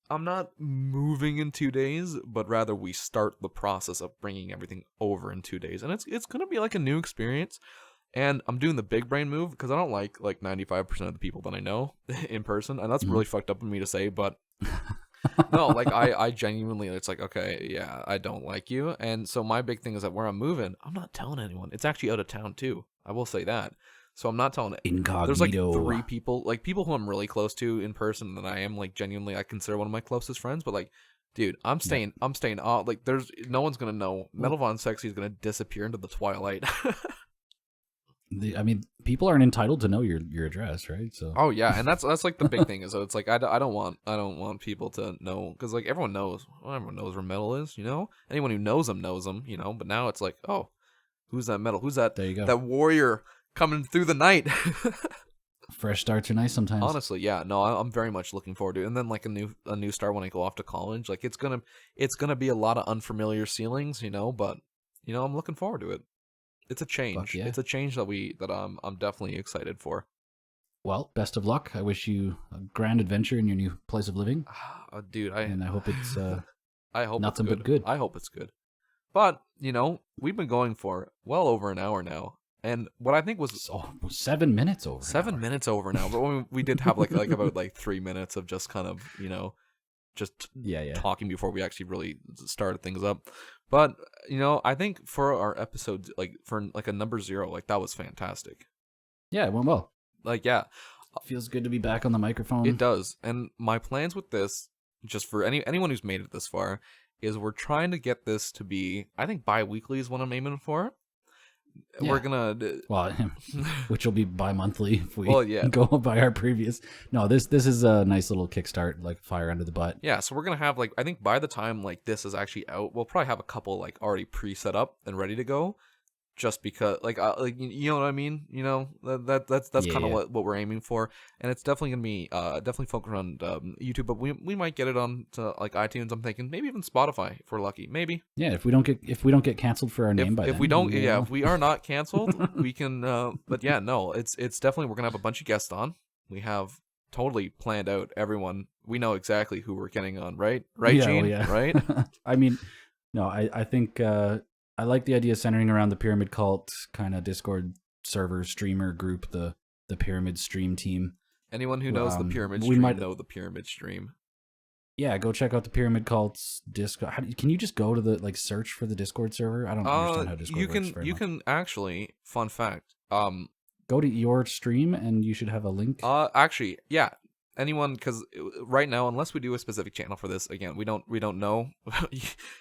I'm not moving in 2 days, but rather we start the process of bringing everything over in 2 days, and it's gonna be like a new experience. And I'm doing the big brain move because I don't like 95% of the people that I know in person. And that's really fucked up of me to say, but no, like I genuinely, it's like, okay, yeah, I don't like you. And so my big thing is that where I'm moving, I'm not telling anyone. It's actually out of town too. I will say that. So I'm not telling it. Incognito. There's like 3 people, like people who I'm really close to in person that I am like genuinely, I consider one of my closest friends, but like, dude, I'm staying like there's no one's going to know. MetalVonSexy is going to disappear into the twilight. I mean, people aren't entitled to know your address, right? So. Oh yeah, and that's like the big thing is so it's like I don't want people to know because like everyone knows where Metal is, Anyone who knows him, But now it's like, oh, who's that Metal? Who's that? There you go. That warrior coming through the night. Fresh starts are nice sometimes. Honestly, yeah, no, I'm very much looking forward to it. And then like a new start when I go off to college, like it's gonna be a lot of unfamiliar ceilings, But I'm looking forward to it. It's a change. Yeah. It's a change that I'm definitely excited for. Well, best of luck. I wish you a grand adventure in your new place of living. Dude, and I hope it's I hope nothing it's good. but good. I hope it's good. But, we've been going for well over an hour now. And what I think was 7 minutes over. 7 minutes over now. But we did have like about 3 minutes of just kind of, just talking before we actually really started things up. But, I think for our episodes, for a number 0, that was fantastic. Yeah, it went well. Yeah. It feels good to be back on the microphone. It does. And my plans with this, just for anyone who's made it this far, is we're trying to get this to be, I think bi-weekly is what I'm aiming for. Yeah. We're gonna which will be bi-monthly if we go by our previous. No, this is a nice little kickstart, like fire under the butt. Yeah, so we're gonna have I think by the time this is actually out, we'll probably have a couple already pre-set up and ready to go. Just because, you know what I mean? That's kind of what we're aiming for, and it's definitely gonna be definitely focused around YouTube, but we might get it on to iTunes. I'm thinking maybe even Spotify if we're lucky, maybe. Yeah, if we don't get canceled for our name by if we don't, if we are not canceled, we can. But yeah, no, it's definitely we're gonna have a bunch of guests on. We have totally planned out everyone. We know exactly who we're getting on, right? Right, yeah, Gene? Well, yeah. Right? I mean, no, I think. I like the idea centering around the Pyramid Cult kind of Discord server streamer group, the Pyramid Stream team. Anyone who knows the Pyramid Stream know the Pyramid Stream. Yeah, go check out the Pyramid Cult's Discord. Can you just go to the search for the Discord server? I don't understand how Discord works very much. Can actually, fun fact, go to your stream and you should have a link. Actually, yeah. Anyone, because right now, unless we do a specific channel for this, again, we don't know.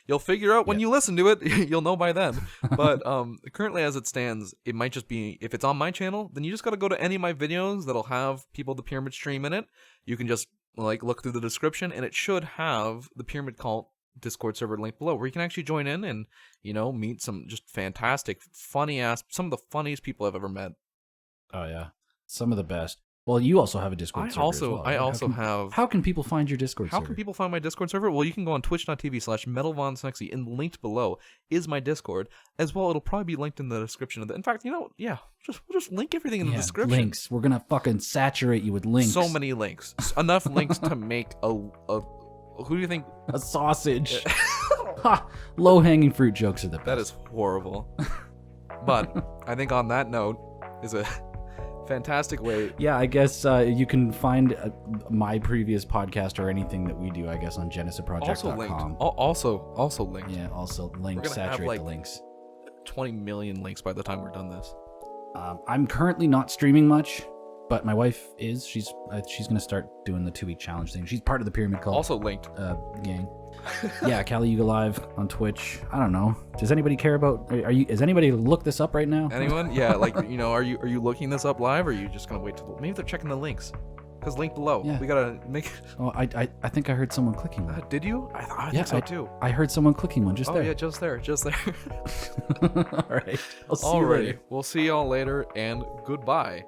You'll figure out when you listen to it. You'll know by then. But currently, as it stands, it might just be if it's on my channel, then you just got to go to any of my videos that'll have people the Pyramid Stream in it. You can just look through the description, and it should have the Pyramid Cult Discord server link below, where you can actually join in and meet some just fantastic, funny ass, some of the funniest people I've ever met. Oh yeah, some of the best. Well, you also have a Discord I server also, as well, I right? also have. How can people find your Discord How server? can people find my Discord server? Well, you can go on twitch.tv/MetalVonSexy, and linked below is my Discord. As well, it'll probably be linked in the description of the. In fact, we'll just link everything in the description. Links. We're gonna fucking saturate you with links. So many links. Enough links to make a. Who do you think? A sausage. Ha! Low-hanging fruit jokes are the best. That is horrible. But I think on that note is a fantastic way. Yeah, I guess you can find my previous podcast or anything that we do, I guess, on GenesaProject.com. Also linked. Yeah, also links. Saturate the links. 20 million links by the time we're done this. I'm currently not streaming much, but my wife is. She's gonna start doing the 2-week challenge thing. She's part of the Pyramid Cult. Also linked. Gang. Yeah, KaliYugaLive on Twitch. I don't know. Does anybody care about? Is anybody look this up right now? Anyone? Yeah, are you looking this up live, or are you just gonna wait till maybe they're checking the links? Because link below. Yeah. We gotta make. Oh, I think I heard someone clicking one. Did you? I think so too. I heard someone clicking one just there. Oh yeah, just there. All right. I'll see you later. We'll see y'all later, and goodbye.